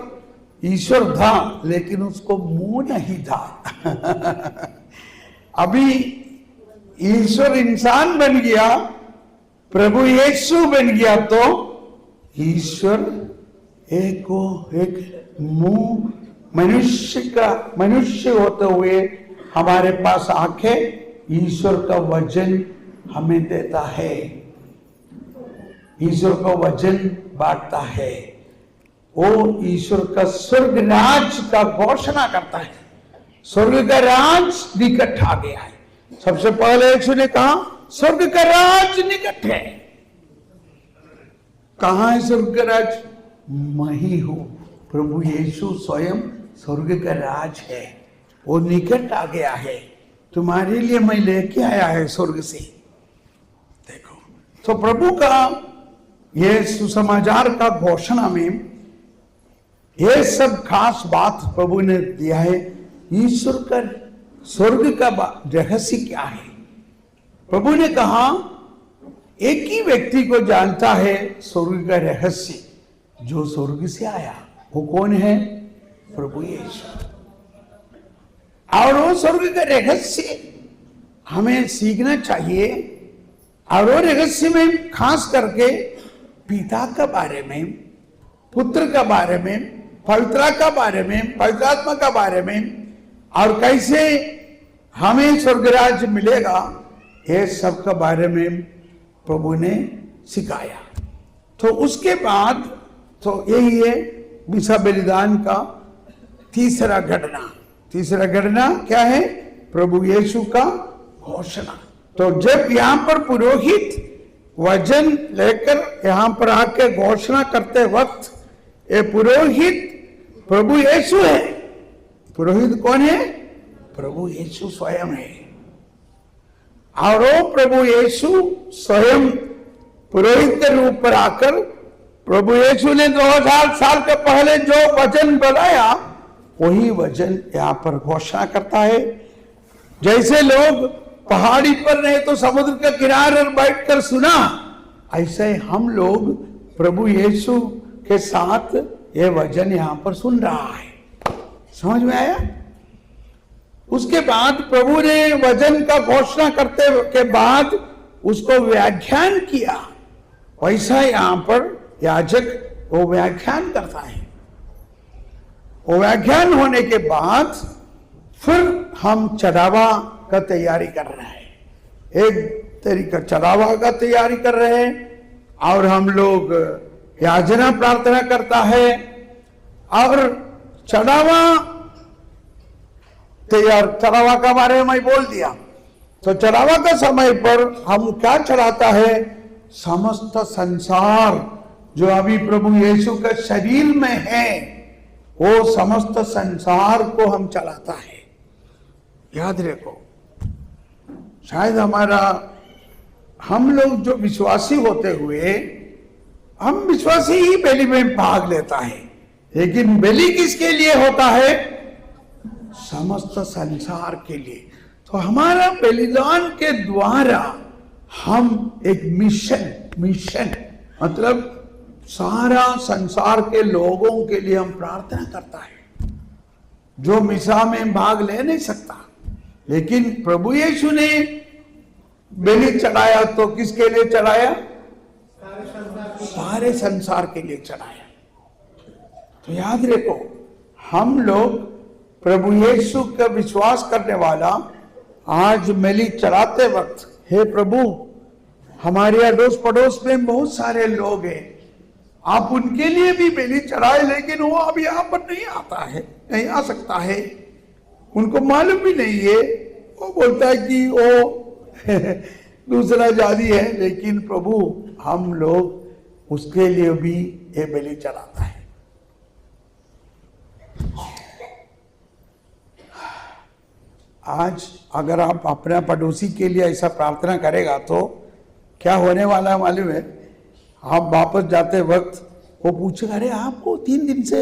ईश्वर था, लेकिन उसको मुंह नहीं था। अभी ईश्वर इंसान बन गया, प्रभु यीशु बन गया, तो ईश्वर एक मुंह मनुष्य होते हुए हमारे पास आके ईश्वर का वचन हमें देता है, ईश्वर का वचन बांटता है। वो ईश्वर का स्वर्ग राज का घोषणा करता है। स्वर्ग का राज निकट आ गया है। सबसे पहले यीशु ने कहा स्वर्ग का राज निकट है। कहां है स्वर्ग का राज? मैं ही हूं। प्रभु यीशु स्वयं स्वर्ग का राज है। वो निकट आ गया है, तुम्हारे लिए मैं लेके आया है स्वर्ग से। देखो, तो प्रभु का ये सुसमाचार का घोषणा में ये सब खास बात प्रभु ने दिया है। ईश्वर का स्वर्ग का रहस्य क्या है? प्रभु ने कहा एक ही व्यक्ति को जानता है स्वर्ग का रहस्य, जो स्वर्ग से आया। वो कौन है? प्रभु यीशु। और वो स्वर्ग का रहस्य हमें सीखना चाहिए। और वो रहस्य में खास करके पिता के बारे में, पुत्र के बारे में, पवित्र का बारे में, पवित्र आत्मा का बारे में, और कैसे हमें स्वर्गराज मिलेगा, ये सब के बारे में प्रभु ने सिखाया। तो उसके बाद तो यही है मिसा बलिदान का तीसरा घटना। तीसरा घटना क्या है? प्रभु यीशु का घोषणा। तो जब यहाँ पर पुरोहित वजन लेकर यहाँ पर आके घोषणा करते वक्त, ये पुरोहित प्रभु यीशु है। पुरोहित कौन है? प्रभु यीशु स्वयं है। और वो प्रभु यीशु स्वयं पुरोहित के रूप पर आकर, प्रभु यीशु ने 2000 साल के पहले जो वचन बनाया वही वचन यहाँ पर घोषणा करता है। जैसे लोग पहाड़ी पर नहीं तो समुद्र के किनारे बैठकर सुना, ऐसे हम लोग प्रभु यीशु के साथ ये वचन यहाँ पर सुन रहा है। समझ में आया? उसके बाद प्रभु ने वचन का घोषणा करते के बाद उसको व्याख्यान किया। वैसा यहाँ पर याजक वो व्याख्यान करता है। वो व्याख्यान होने के बाद फिर हम चढ़ावा का तैयारी कर रहे हैं। एक तरीका चढ़ावा का तैयारी कर रहे हैं और हम लोग याचना प्रार्थना करता है और चढ़ावा तैयार। चढ़ावा का बारे में मैं बोल दिया। तो चढ़ावा का समय पर हम क्या चढ़ाता है? समस्त संसार जो अभी प्रभु यीशु के शरीर में है, वो समस्त संसार को हम चलाता है। याद रखो, शायद हम लोग जो विश्वासी होते हुए, हम विश्वासी ही बलि में भाग लेता है, लेकिन बलि किसके लिए होता है? समस्त संसार के लिए। तो हमारा बलिदान के द्वारा हम एक मिशन मतलब सारा संसार के लोगों के लिए हम प्रार्थना करता है। जो मिसा में भाग ले नहीं सकता, लेकिन प्रभु यीशु ने बलि चढ़ाया तो किसके लिए चढ़ाया? सारे संसार के लिए चढ़ाया। तो याद रखो, हम लोग प्रभु यीशु का विश्वास करने वाला आज बलि चढ़ाते वक्त, हे प्रभु, हमारे अड़ोस पड़ोस में बहुत सारे लोग हैं, आप उनके लिए भी बलि चढ़ाए, लेकिन वो अब यहाँ पर नहीं आता है, नहीं आ सकता है, उनको मालूम भी नहीं है। वो बोलता है कि वो दूसरा जाति है, लेकिन प्रभु हम लोग उसके लिए भी ये बलि चढ़ाता है। आज अगर आप अपने पड़ोसी के लिए ऐसा प्रार्थना करेगा तो क्या होने वाला है मालूम है? आप वापस जाते वक्त वो पूछेगा, अरे आपको 3 दिन से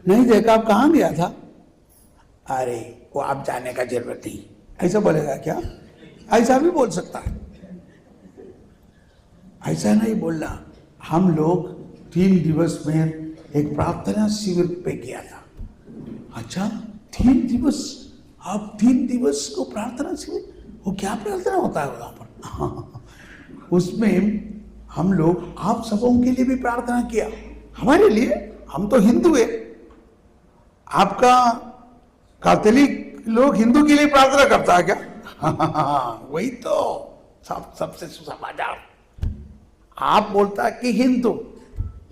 नहीं देखा, आप कहाँ गया था? अरे वो आप जाने का जरूरत नहीं, ऐसा बोलेगा क्या? ऐसा भी बोल सकता है। ऐसा नहीं बोलना। हम लोग 3 दिवस में एक प्रार्थना शिविर पे किया था। अच्छा, 3 दिवस? आप 3 दिवस को प्रार्थना शिविर? वो क्या प्रार्थना होता है वहां पर? उसमें हम लोग आप सबों के लिए भी प्रार्थना किया, हमारे लिए। हम तो हिंदू है, आपका कैथोलिक लोग हिंदू के लिए प्रार्थना करता है क्या? वही तो सबसे सुसमाचार। आप बोलता है कि हिंदू,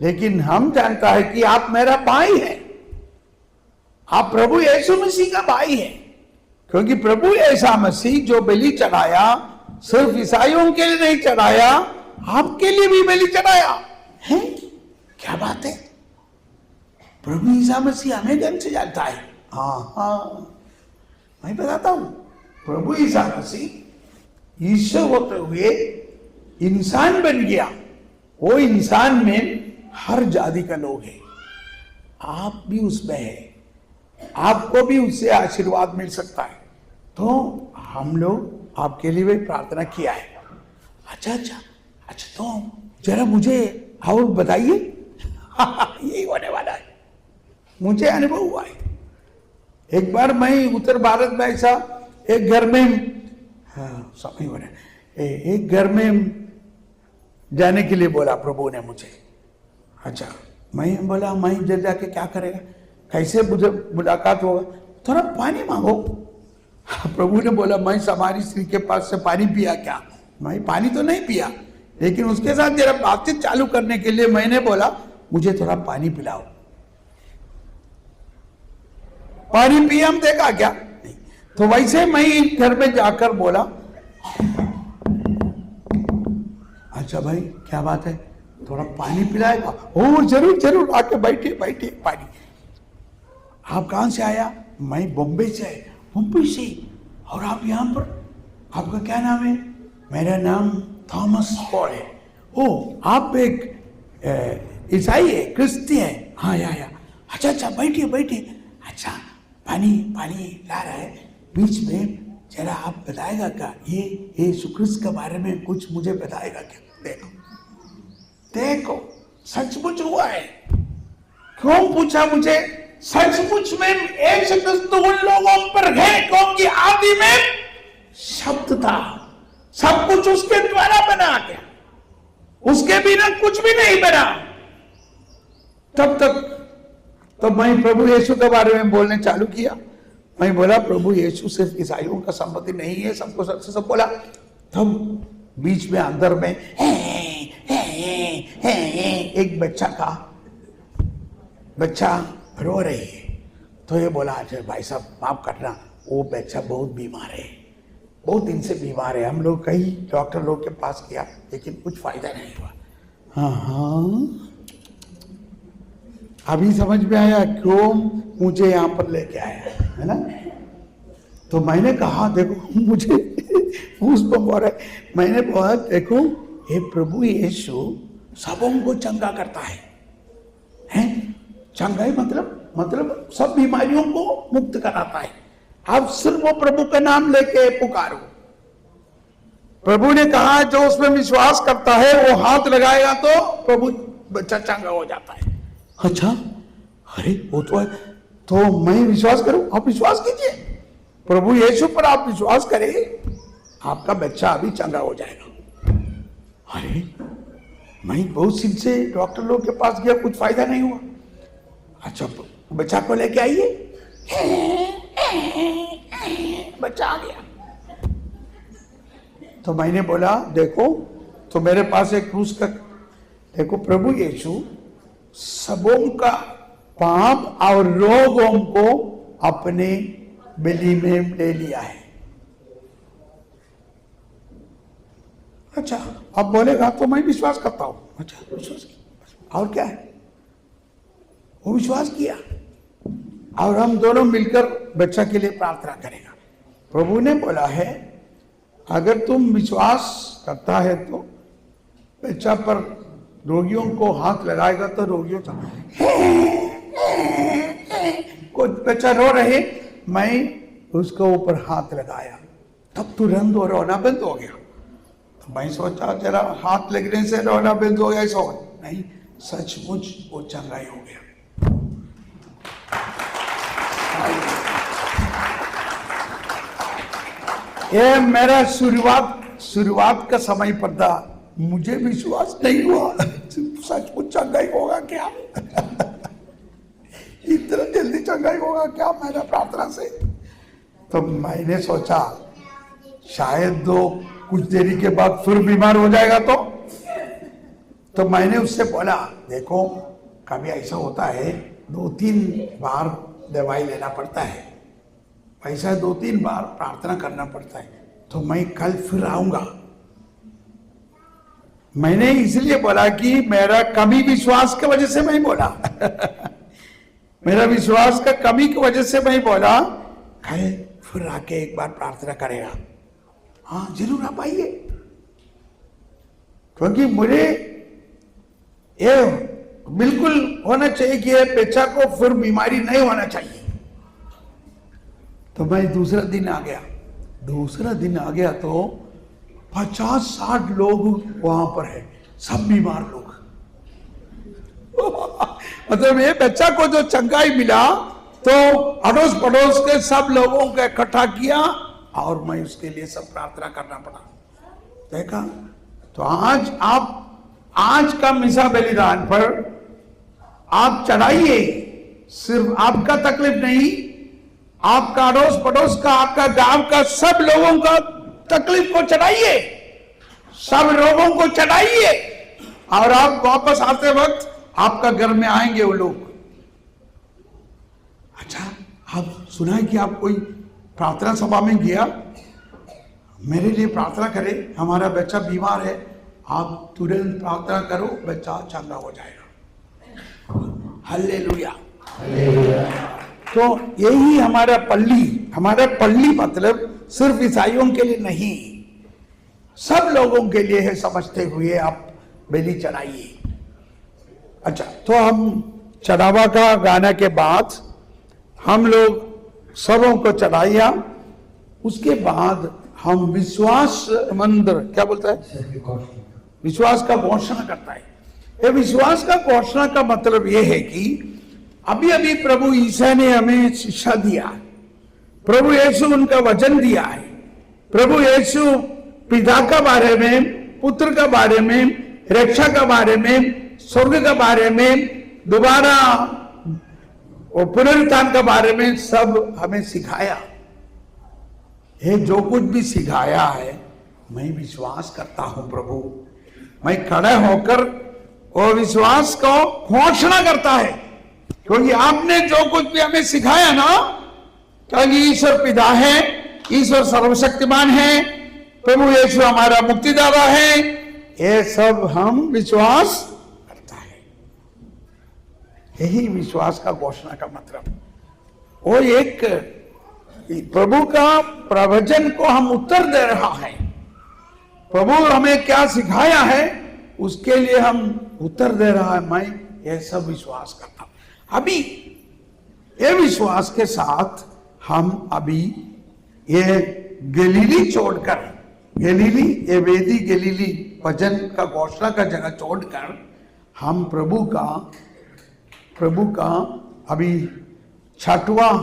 लेकिन हम जानता है कि आप मेरा भाई है, आप प्रभु यीशु मसीह का भाई है। क्योंकि प्रभु यीशु मसीह जो बलि चढ़ाया, सिर्फ ईसाइयों के लिए नहीं चढ़ाया, आपके लिए भी बलि चढ़ाया है। क्या बात है? प्रभु यीशु मसीह हमें जन्म से जानता है। हाँ, मैं बताता हूं, प्रभु ईसा मसीह ईश्वर होते हुए इंसान बन गया। वो इंसान में हर जाति का लोग है, आप भी उसमें है, आपको भी उससे आशीर्वाद मिल सकता है। तो हम लोग आपके लिए भी प्रार्थना किया है। अच्छा, तो जरा मुझे और बताइए। यही होने वाला है, मुझे अनुभव हुआ है। एक बार मैं उत्तर भारत में ऐसा एक घर में, समय हो रहा है, एक घर में जाने के लिए बोला प्रभु ने मुझे। अच्छा, मैं बोला मैं इधर जाके क्या करेगा, कैसे मुझे मुलाकात होगा, थोड़ा पानी मांगो। प्रभु ने बोला मैं हमारी स्त्री के पास से पानी पिया क्या? मैं पानी तो नहीं पिया, लेकिन उसके साथ जरा बातचीत चालू करने के लिए मैंने बोला मुझे थोड़ा पानी पिलाओ। पानी पिया, हम देखा क्या नहीं। तो वैसे मैं घर में जाकर बोला अच्छा भाई क्या बात है, थोड़ा पानी पिलाएगा? ओ जरूर जरूर, आके बैठिए बैठिए। पानी। आप कहां से आया? मैं बॉम्बे से आया। बॉम्बे से? और आप यहाँ पर, आपका क्या नाम है? मेरा नाम थॉमस पॉल है। ओ आप एक ईसाई है, क्रिस्ती है? हाँ या। अच्छा बैठिए बैठिए। अच्छा पानी ला रहा है, बीच में जरा आप बताएगा क्या, ये यीशु क्रिस्त के बारे में कुछ मुझे बताएगा क्या? देखो सचमुच हुआ है। क्यों पूछा मुझे? सचमुच में यीशु क्रिस्त उन लोगों पर है क्योंकि आदि में शब्द था, सब कुछ उसके द्वारा बना गया, उसके बिना कुछ भी नहीं बना। तब तक तो मैं प्रभु यीशु के बारे में बोलने चालू किया। मैं बोला प्रभु यीशु सिर्फ ईसाइयों का संपत्ति नहीं है, सबको सबसे सब बोला। तब बीच में अंदर में एक बच्चा रो रही है। तो ये बोला अच्छा भाई साहब माफ करना, वो बच्चा बहुत बीमार है, बहुत दिन से बीमार है। हम लोग कई डॉक्टर लोग के पास किया लेकिन कुछ फायदा नहीं हुआ। हाँ अभी समझ में आया क्यों मुझे यहाँ पर लेके आया है ना। तो मैंने कहा देखो मुझे गूज़बम्प हो रहा है। मैंने बोला देखो हे प्रभु यीशु सबों को चंगा करता है, हैं? चंगाई मतलब सब बीमारियों को मुक्त कराता है। आप सिर्फ वो प्रभु का नाम लेके पुकारो। प्रभु ने कहा जो उसमें विश्वास करता है वो हाथ लगाएगा तो प्रभु बच्चा चंगा हो जाता है। अच्छा अरे वो तो है, तो मैं विश्वास करूं? आप विश्वास कीजिए, प्रभु यीशु पर आप विश्वास करें, आपका बच्चा अभी चंगा हो जाएगा। अरे मैं बहुत दिन से डॉक्टर लोग के पास गया, कुछ फायदा नहीं हुआ। अच्छा बच्चा को लेके आइए। बच्चा आ गया। तो मैंने बोला देखो, तो मेरे पास एक क्रूस का, देखो प्रभु यीशु सबों का पाप और रोगों को अपने बलि में ले लिया है। अच्छा अब बोलेगा तो मैं विश्वास करता हूं। अच्छा विश्वास किया, और क्या है? वो विश्वास किया और हम दोनों मिलकर बच्चा के लिए प्रार्थना करेगा। प्रभु ने बोला है अगर तुम विश्वास करता है तो बच्चा पर रोगियों को हाथ लगाएगा तो रोगियों का कोई बच्चा रो रहे, मैं उसको ऊपर हाथ लगाया, तब तुरंत वो रोना बंद हो गया। तो मैं सोचा जरा हाथ लगने से रोना बंद हो गया, ऐसा नहीं, सचमुच वो चंगाई हो गया। ये मेरा शुरुआत का समय पर था, मुझे विश्वास नहीं हुआ सचमुच चंगाई होगा क्या? इतना जल्दी चंगाई होगा क्या मेरा प्रार्थना से? तो मैंने सोचा शायद कुछ देरी के बाद फिर बीमार हो जाएगा। तो मैंने उससे बोला देखो कभी ऐसा होता है 2-3 बार दवाई लेना पड़ता है, ऐसा 2-3 बार प्रार्थना करना पड़ता है। तो मैं कल फिर आऊंगा। मैंने इसलिए बोला कि मेरा कमी विश्वास की वजह से मैं बोला मेरा विश्वास का कमी की वजह से मैं बोला कल फिर आके एक बार प्रार्थना करेगा। हाँ जरूर आप आइए, क्योंकि मुझे ये बिल्कुल होना चाहिए कि ये बच्चा को फिर बीमारी नहीं होना चाहिए। तो मैं दूसरा दिन आ गया तो 50-60 लोग वहां पर है, सब बीमार लोग। मतलब ये बच्चा को जो चंगाई मिला तो अड़ोस पड़ोस के सब लोगों को इकट्ठा किया और मैं उसके लिए सब प्रार्थना करना पड़ा। देखा तो आज का मिसा बलिदान पर आप चढ़ाइए, सिर्फ आपका तकलीफ नहीं, आपका अड़ोस पड़ोस का, आपका गांव का सब लोगों का तकलीफ को चढ़ाइए, सब लोगों को चढ़ाइए। और आप वापस आते वक्त आपका घर में आएंगे वो लोग। अच्छा, आप सुना है कि आप कोई प्रार्थना सभा में गया, मेरे लिए प्रार्थना करे, हमारा बच्चा बीमार है, आप तुरंत प्रार्थना करो, बच्चा चंगा हो जाएगा। हालेलुया। तो यही हमारा पल्ली मतलब सिर्फ ईसाइयों के लिए नहीं, सब लोगों के लिए है, समझते हुए आप बलि चढ़ाइए। अच्छा, तो हम चढ़ावा का गाना के बाद हम लोग सबों को चढ़ाइया, उसके बाद हम विश्वास मंत्र क्या बोलता है, विश्वास का घोषणा करता है। ये विश्वास का घोषणा का मतलब यह है कि अभी अभी प्रभु ईसा ने हमें शिक्षा दिया है, प्रभु यीशु उनका वचन दिया है, प्रभु यीशु पिता का बारे में, पुत्र का बारे में, रक्षा का बारे में, स्वर्ग का बारे में, दोबारा और पुनरुत्थान के बारे में सब हमें सिखाया है। जो कुछ भी सिखाया है मैं विश्वास करता हूं प्रभु, मैं खड़े होकर वो विश्वास को घोषणा करता है, क्योंकि आपने जो कुछ भी हमें सिखाया ना, क्योंकि ईश्वर पिता है, ईश्वर सर्वशक्तिमान है, प्रभु यीशु हमारा मुक्तिदाता है, ये सब हम विश्वास करता है। यही विश्वास का घोषणा का मतलब। वो एक प्रभु का प्रवचन को हम उत्तर दे रहा है, प्रभु हमें क्या सिखाया है उसके लिए हम उत्तर दे रहा है। मैं ये सब विश्वास करता हूं। अभी ये विश्वास के साथ हम अभी ये गलीली छोड़कर, गलीली ये वेदी गलीली वचन का घोषणा का जगह छोड़कर हम प्रभु का अभी छठवां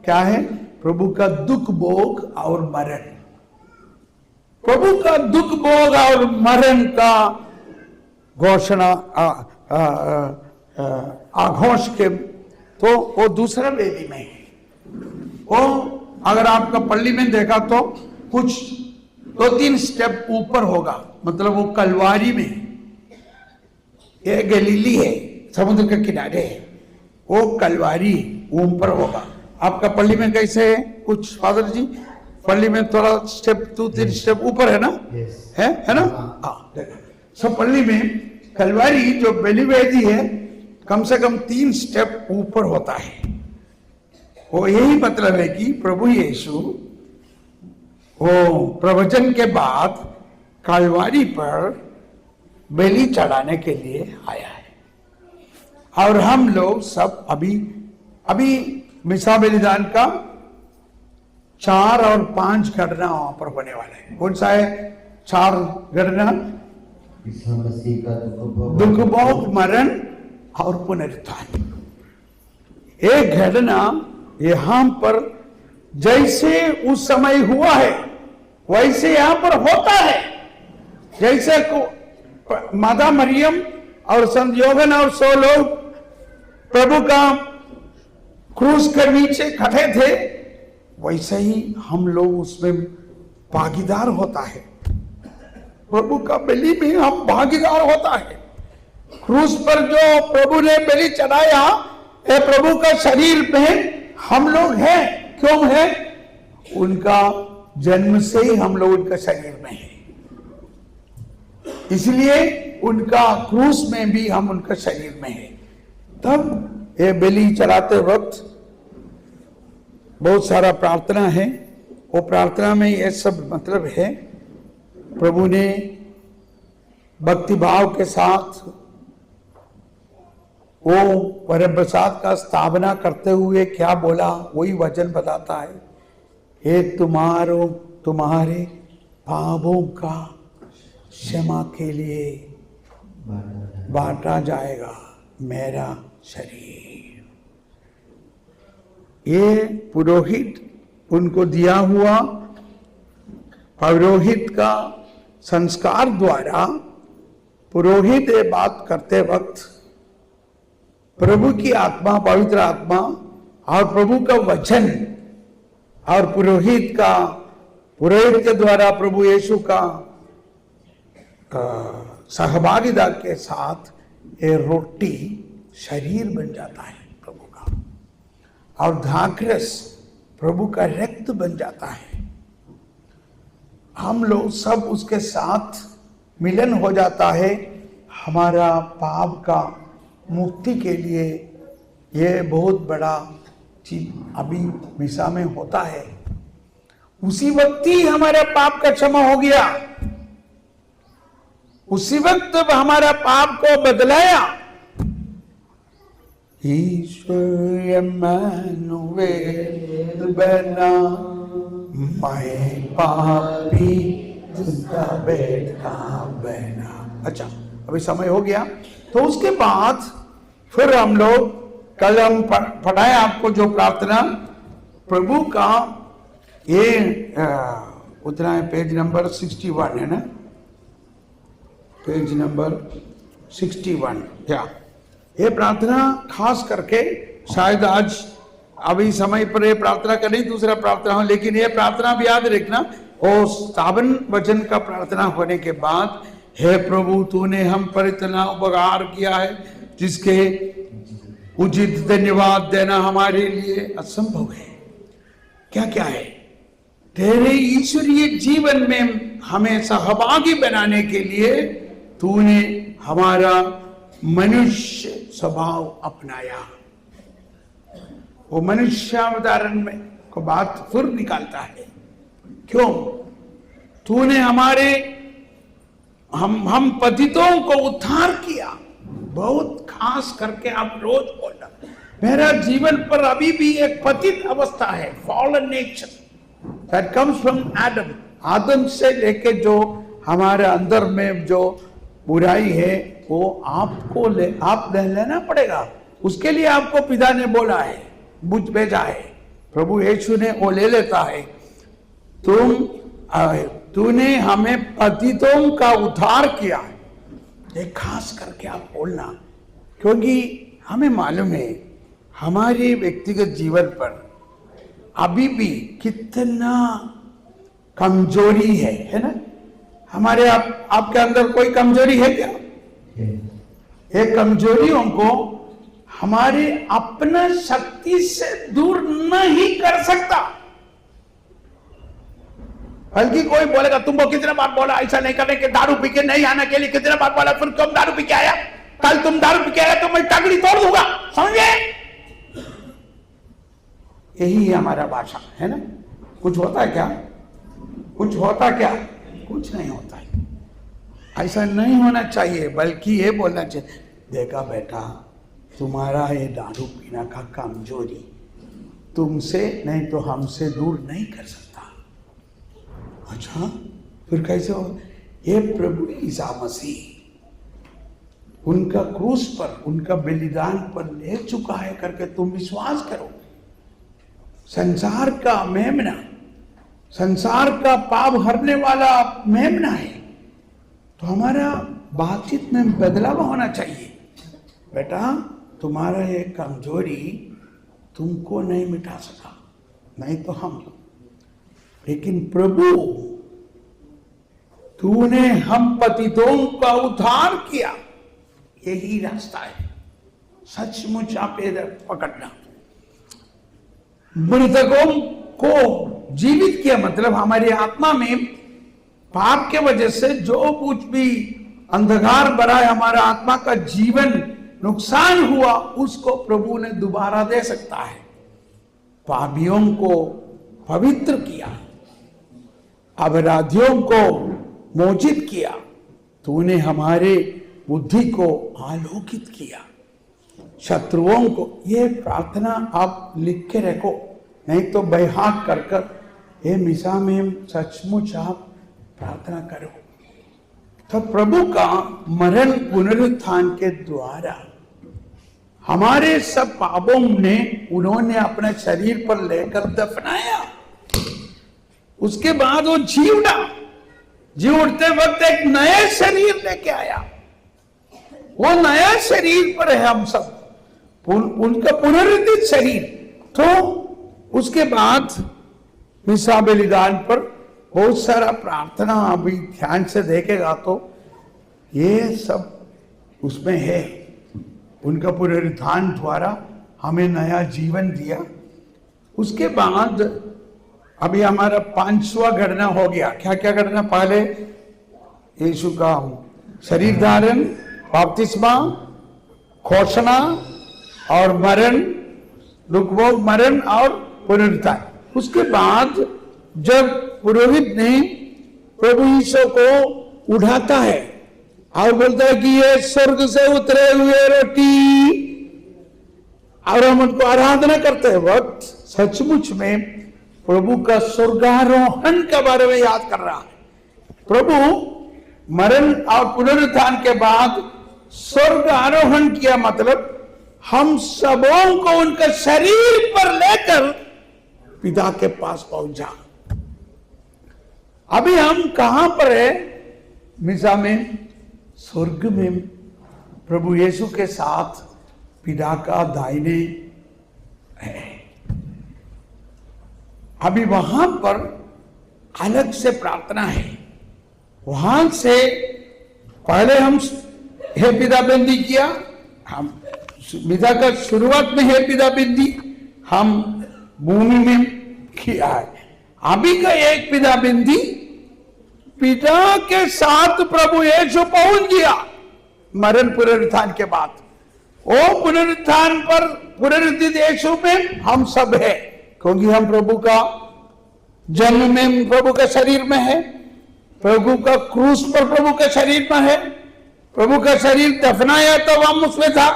क्या है, प्रभु का दुख भोग और मरण, प्रभु का दुख भोग और मरण का घोषणा आघोष के, तो वो दूसरा वेदी में है। वो अगर आपका पल्ली में देखा तो कुछ 2-3 स्टेप ऊपर होगा, मतलब वो कलवारी में, ये गलीली है, समुद्र के किनारे है, वो कलवारी ऊपर होगा। आपका पल्ली में कैसे है कुछ फादर जी, पल्ली में थोड़ा स्टेप 2-3 स्टेप ऊपर है ना? है ना? हाँ, सब पल्ली में कलवारी जो बलि वेदी है कम से कम 3 स्टेप ऊपर होता है। वो यही मतलब है कि प्रभु यीशु वो प्रवचन के बाद कलवारी पर बलि चढ़ाने के लिए आया है। और हम लोग सब अभी मिसा बलिदान का 4 और 5 घटना वहां पर होने वाला है। कौन सा है 4 घटना? दुख भोग, मरण और पुनरुत्थान। एक घटना यहां पर जैसे उस समय हुआ है वैसे यहां पर होता है। जैसे माता मरियम और संत योहन और 100 लोग प्रभु का क्रूस के नीचे खड़े थे, वैसे ही हम लोग उसमें भागीदार होता है। प्रभु का बलि में हम भागीदार होता है। क्रूस पर जो प्रभु ने बलि चढ़ाया, ये प्रभु का शरीर में हम लोग हैं। क्यों है? उनका जन्म से ही हम लोग उनका शरीर में हैं, इसलिए उनका क्रूस में भी हम उनका शरीर में हैं। तब ये बलि चढ़ाते वक्त बहुत सारा प्रार्थना है। वो प्रार्थना में ये सब मतलब है। प्रभु ने भक्ति भाव के साथ वो वरप्रसाद का स्थापना करते हुए क्या बोला वही वचन बताता है। हे तुम्हारे पापों का क्षमा के लिए बांटा जाएगा मेरा शरीर। ये पुरोहित उनको दिया हुआ पुरोहित का संस्कार द्वारा पुरोहित ये बात करते वक्त प्रभु की आत्मा, पवित्र आत्मा और प्रभु का वचन और पुरोहित के द्वारा प्रभु यीशु का सहभागिता के साथ ये रोटी शरीर बन जाता है प्रभु का, और द्राक्षरस प्रभु का रक्त बन जाता है। हम लोग सब उसके साथ मिलन हो जाता है। हमारा पाप का मुक्ति के लिए ये बहुत बड़ा चीज अभी मिसा में होता है। उसी वक्त ही हमारे पाप का क्षमा हो गया, उसी वक्त हमारा पाप को बदलाया। ईश्वर इम्मानुएल बना, मैं पापी जिसका बेटा बना। अच्छा, अभी समय हो गया। तो उसके बाद फिर हम लोग कल हम पढ़ाए आपको जो प्रार्थना प्रभु का ये उतना है, पेज नंबर 61 है ना, पेज नंबर 61। क्या ये प्रार्थना खास करके शायद आज अभी समय पर ये प्रार्थना का नहीं, दूसरा प्रार्थना हो, लेकिन ये प्रार्थना भी याद रखना। और स्थापन वचन का प्रार्थना होने के बाद, हे प्रभु तूने हम पर इतना उपकार किया है जिसके उचित धन्यवाद देना हमारे लिए असंभव है। क्या क्या है? तेरे ईश्वरीय जीवन में हमें सहभागी बनाने के लिए तूने हमारा मनुष्य स्वभाव अपनाया। वो मनुष्यावतारण में को बात फिर निकालता है। क्यों? तूने हमारे हम पतितों को उद्धार किया। बहुत खास करके आप रोज बोलना, मेरा जीवन पर अभी भी एक पतित अवस्था है, fallen nature that comes from Adam. Adam से लेके जो हमारे अंदर में जो बुराई है वो आपको आप लेना पड़ेगा। उसके लिए आपको पिता ने बोला है, बुझ भेजा है, प्रभु यीशु ने वो ले लेता है। तूने हमें पतितों का उद्धार किया। ये खास करके आप बोलना, क्योंकि हमें मालूम है हमारे व्यक्तिगत जीवन पर अभी भी कितना कमजोरी है ना। हमारे आपके अंदर कोई कमजोरी है क्या? ये कमजोरियों को हमारे अपना शक्ति से दूर नहीं कर सकता। बल्कि कोई बोलेगा तुमको कितने बार बोला ऐसा नहीं करने के, दारू पी के नहीं आने के लिए कितने बार बोला, फिर तुम दारू पी के आया, कल तुम दारू पी के आया तो मैं टकली तोड़ दूंगा, समझे? यही है हमारा भाषा, है ना। कुछ होता है क्या? कुछ होता क्या? कुछ नहीं होता है। ऐसा नहीं होना चाहिए, बल्कि ये बोलना चाहिए, देखा बेटा तुम्हारा ये दारू पीना का कमजोरी तुमसे नहीं तो हमसे दूर नहीं कर सकता। अच्छा, फिर कैसे हो? ये प्रभु ईसा मसीह उनका क्रूस पर, उनका बलिदान पर ले चुका है करके तुम विश्वास करो। संसार का मेमना, संसार का पाप हरने वाला मेमना है, तो हमारा बातचीत में बदलाव होना चाहिए। बेटा तुम्हारा ये कमजोरी तुमको नहीं मिटा सका, नहीं तो हम, लेकिन प्रभु तूने हम पतितों का उद्धार किया। यही रास्ता है, सचमुच आप पकड़ना। मृतकों को जीवित किया मतलब हमारी आत्मा में पाप के वजह से जो कुछ भी अंधकार भरा है, हमारा आत्मा का जीवन नुकसान हुआ, उसको प्रभु ने दोबारा दे सकता है। पापियों को पवित्र किया, अपराधियों को मोचित किया, तूने हमारे बुद्धि को आलोकित किया, शत्रुओं को। ये प्रार्थना आप लिख के रखो, नहीं तो बैहाक कर कर हे मिसा में सचमुच आप प्रार्थना करो। तो प्रभु का मरण पुनरुत्थान के द्वारा हमारे सब पापों ने उन्होंने अपने शरीर पर लेकर दफनाया। उसके बाद वो जी उठते वक्त एक नए शरीर लेके आया। वो नया शरीर पर है हम सब, उनका पुनरुत्थित शरीर। तो उसके बाद मिसा बलिदान पर बहुत सारा प्रार्थना अभी ध्यान से देखेगा तो ये सब उसमें है। उनका पुनरुत्थान द्वारा हमें नया जीवन दिया। उसके बाद अभी हमारा 5वां गणना हो गया। क्या क्या गणना? पहले यीशु का शरीर धारण, बपतिस्मा, घोषणा और मरण, दुखभोग, मरण और पुनरुत्थान। उसके बाद जब पुरोहित ने प्रभु यीशु को उठाता है और बोलता है कि ये स्वर्ग से उतरे हुए रोटी, और हम उनको आराधना करते वक्त सचमुच में प्रभु का स्वर्गारोहण के बारे में याद कर रहा है। प्रभु मरण और पुनरुत्थान के बाद स्वर्ग आरोहण किया, मतलब हम सबों को उनका शरीर पर लेकर पिता के पास पहुंचा। अभी हम कहां पर है? मिसा में, स्वर्ग में प्रभु यीशु के साथ पिता का दाहिने है। अभी वहां पर अलग से प्रार्थना है। वहां से पहले हम हे पिता बिंदी किया, हम पिता का शुरुआत में हे पिता बिंदी हम भूमि में किया है। अभी का एक पिता बिंदी पिता के साथ प्रभु यीशु पहुंच गया मरण पुनरुत्थान के बाद। वो पुनरुत्थान पर पुनरुत्थित यीशु में हम सब है, क्योंकि हम प्रभु का जन्म में प्रभु का शरीर में है, प्रभु का क्रूस पर प्रभु के शरीर में है, प्रभु का शरीर दफनाया तब हम उसमें था,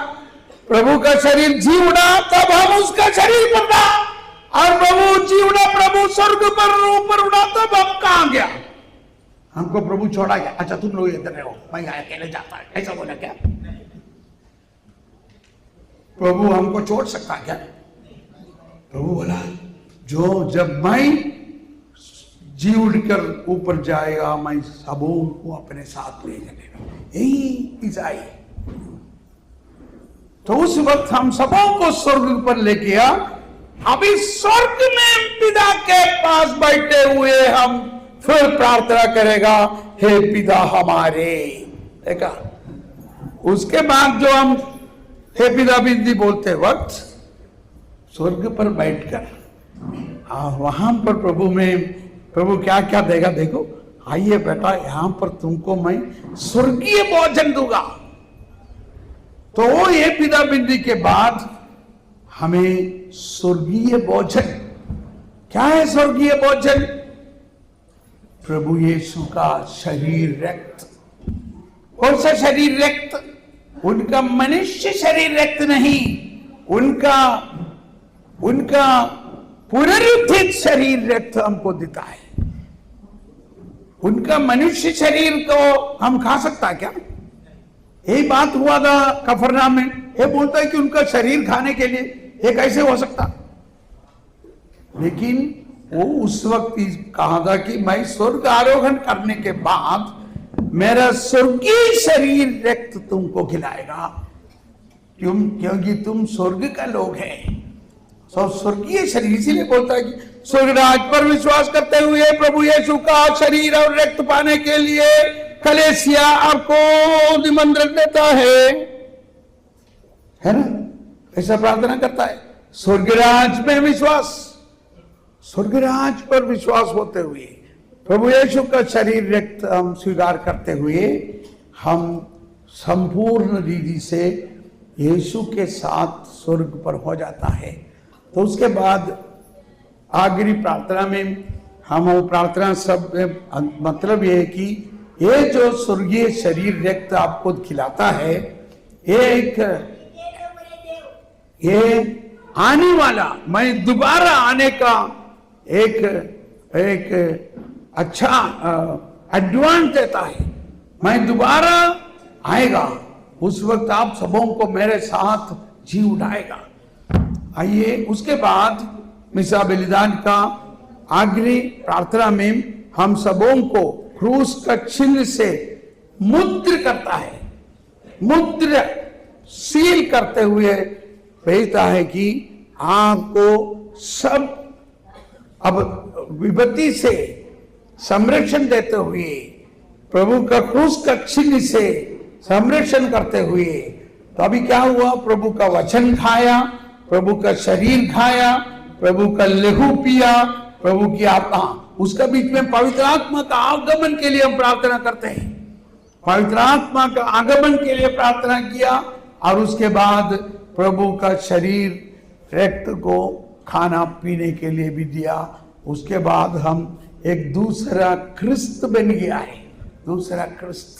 प्रभु का शरीर जी उड़ा तब हम उसका शरीर पर था, और प्रभु जी उड़ा, प्रभु स्वर्ग पर ऊपर उड़ा तब हम कहां गया? हमको प्रभु छोड़ा गया। अच्छा तुम लोग इधर रहो, मैं अकेले जाता है, ऐसा बोला क्या? प्रभु हमको छोड़ सकता क्या? प्रभु बोला जब मैं जी उड़कर ऊपर जाएगा मैं सबों को अपने साथ ले जाएगा। यही ईसाई। तो उस वक्त हम सबों को स्वर्ग पर ले गया। अभी स्वर्ग में पिता के पास बैठे हुए हम फिर प्रार्थना करेगा, हे पिता हमारे। देखा? उसके बाद जो हम हे पिता बिंदी बोलते वक्त स्वर्ग पर बैठकर वहां पर प्रभु क्या क्या देगा? देखो, आइए बेटा, यहां पर तुमको मैं स्वर्गीय भोजन दूंगा। तो ये पिता बिंदी के बाद हमें स्वर्गीय भोजन, क्या है स्वर्गीय भोजन? प्रभु यीशु का शरीर रक्त। कौन सा शरीर रक्त? उनका मनुष्य शरीर रक्त नहीं, उनका पुनरुत्थित शरीर रक्त हमको देता है। उनका मनुष्य शरीर को हम खा सकता है क्या? यही बात हुआ था कफरनाम में। ये बोलता है कि उनका शरीर खाने के लिए ये कैसे हो सकता? लेकिन वो उस वक्त कहा था कि मैं स्वर्ग आरोहण करने के बाद मेरा स्वर्गीय शरीर रक्त तुमको खिलाएगा, क्योंकि तुम स्वर्ग का लोग हैं। स्वर्गीय शरीर, इसीलिए बोलता है कि स्वर्गराज पर विश्वास करते हुए प्रभु यीशु का शरीर और रक्त पाने के लिए कलेसिया आपको निमंत्रण देता है ना? ऐसा प्रार्थना करता है। स्वर्गराज में विश्वास, स्वर्गराज पर विश्वास होते हुए प्रभु यीशु का शरीर रक्त हम स्वीकार करते हुए हम संपूर्ण रीति से यीशु के साथ स्वर्ग पर हो जाता है। तो उसके बाद आखिरी प्रार्थना में हम वो प्रार्थना सब मतलब ये है कि ये जो स्वर्गीय शरीर रक्त आपको खिलाता है, ये आने वाला, मैं दोबारा आने का एक अच्छा एडवांस देता है। मैं दोबारा आएगा, उस वक्त आप सबों को मेरे साथ जी उठाएगा। आइए, उसके बाद मिसा बलिदान का आखिरी प्रार्थना में हम सबों को क्रूस का चिन्ह से मुद्र करता है, मुद्र सील करते हुए भेजता है कि आपको सब अब विपत्ति से संरक्षण देते हुए, प्रभु का क्रूस का चिन्ह से संरक्षण करते हुए। तो अभी क्या हुआ, प्रभु का वचन खाया, प्रभु का शरीर खाया, प्रभु का लहू पिया, प्रभु की आत्मा, उसका बीच में पवित्र आत्मा का आगमन के लिए हम प्रार्थना करते हैं। पवित्र आत्मा का आगमन के लिए प्रार्थना किया और उसके बाद प्रभु का शरीर रक्त को खाना पीने के लिए भी दिया। उसके बाद हम एक दूसरा क्रिस्त बन गया है, दूसरा क्रिस्त।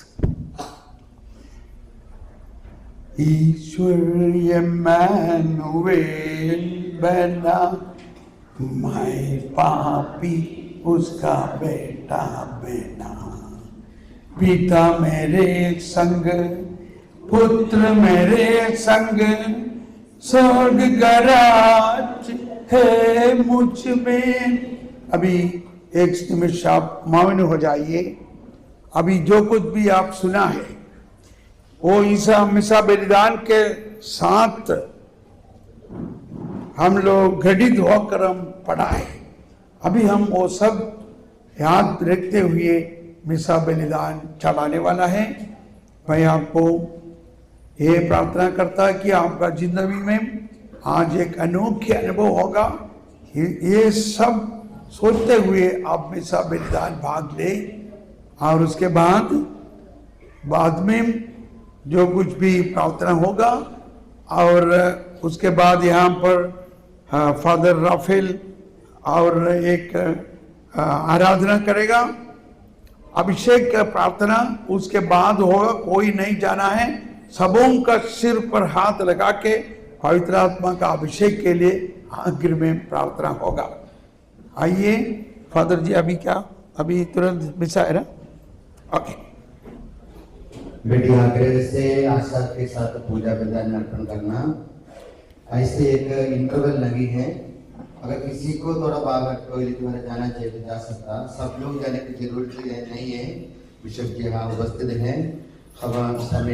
ईश्वर इम्मानुएल बना, मैं पापी उसका बेटा बना। पिता मेरे संग, पुत्र मेरे संग, स्वर्ग गराज है मुझ में। अभी एक निमिष आप मौन हो जाइए। अभी जो कुछ भी आप सुना है वो ईसा मिसा बलिदान के साथ हम लोग घटित होकर हम पढ़ा है। अभी हम वो सब याद रखते हुए मिसा बलिदान चढ़ाने वाला है। मैं आपको ये प्रार्थना करता कि आपका जिंदगी में आज एक अनोखा अनुभव होगा। ये सब सोचते हुए आप मिसा बलिदान भाग ले और उसके बाद में जो कुछ भी प्रार्थना होगा और उसके बाद यहाँ पर फादर राफेल और एक आराधना करेगा, अभिषेक का प्रार्थना उसके बाद होगा। कोई नहीं जाना है, सबों का सिर पर हाथ लगा के पवित्र आत्मा का अभिषेक के लिए आखिर में प्रार्थना होगा। आइए फादर जी, अभी तुरंत मिसा है ना? ओके। बेटी आग्रह से आशा के साथ पूजा विधान अर्पण करना। ऐसे एक इंटरवल लगी है, अगर किसी को थोड़ा बाहर टॉयलेट में जाना चाहिए तो जा सकता। सब लोग जाने की जरूरत नहीं है। बिशप जी यहाँ उपस्थित हैं। अब समय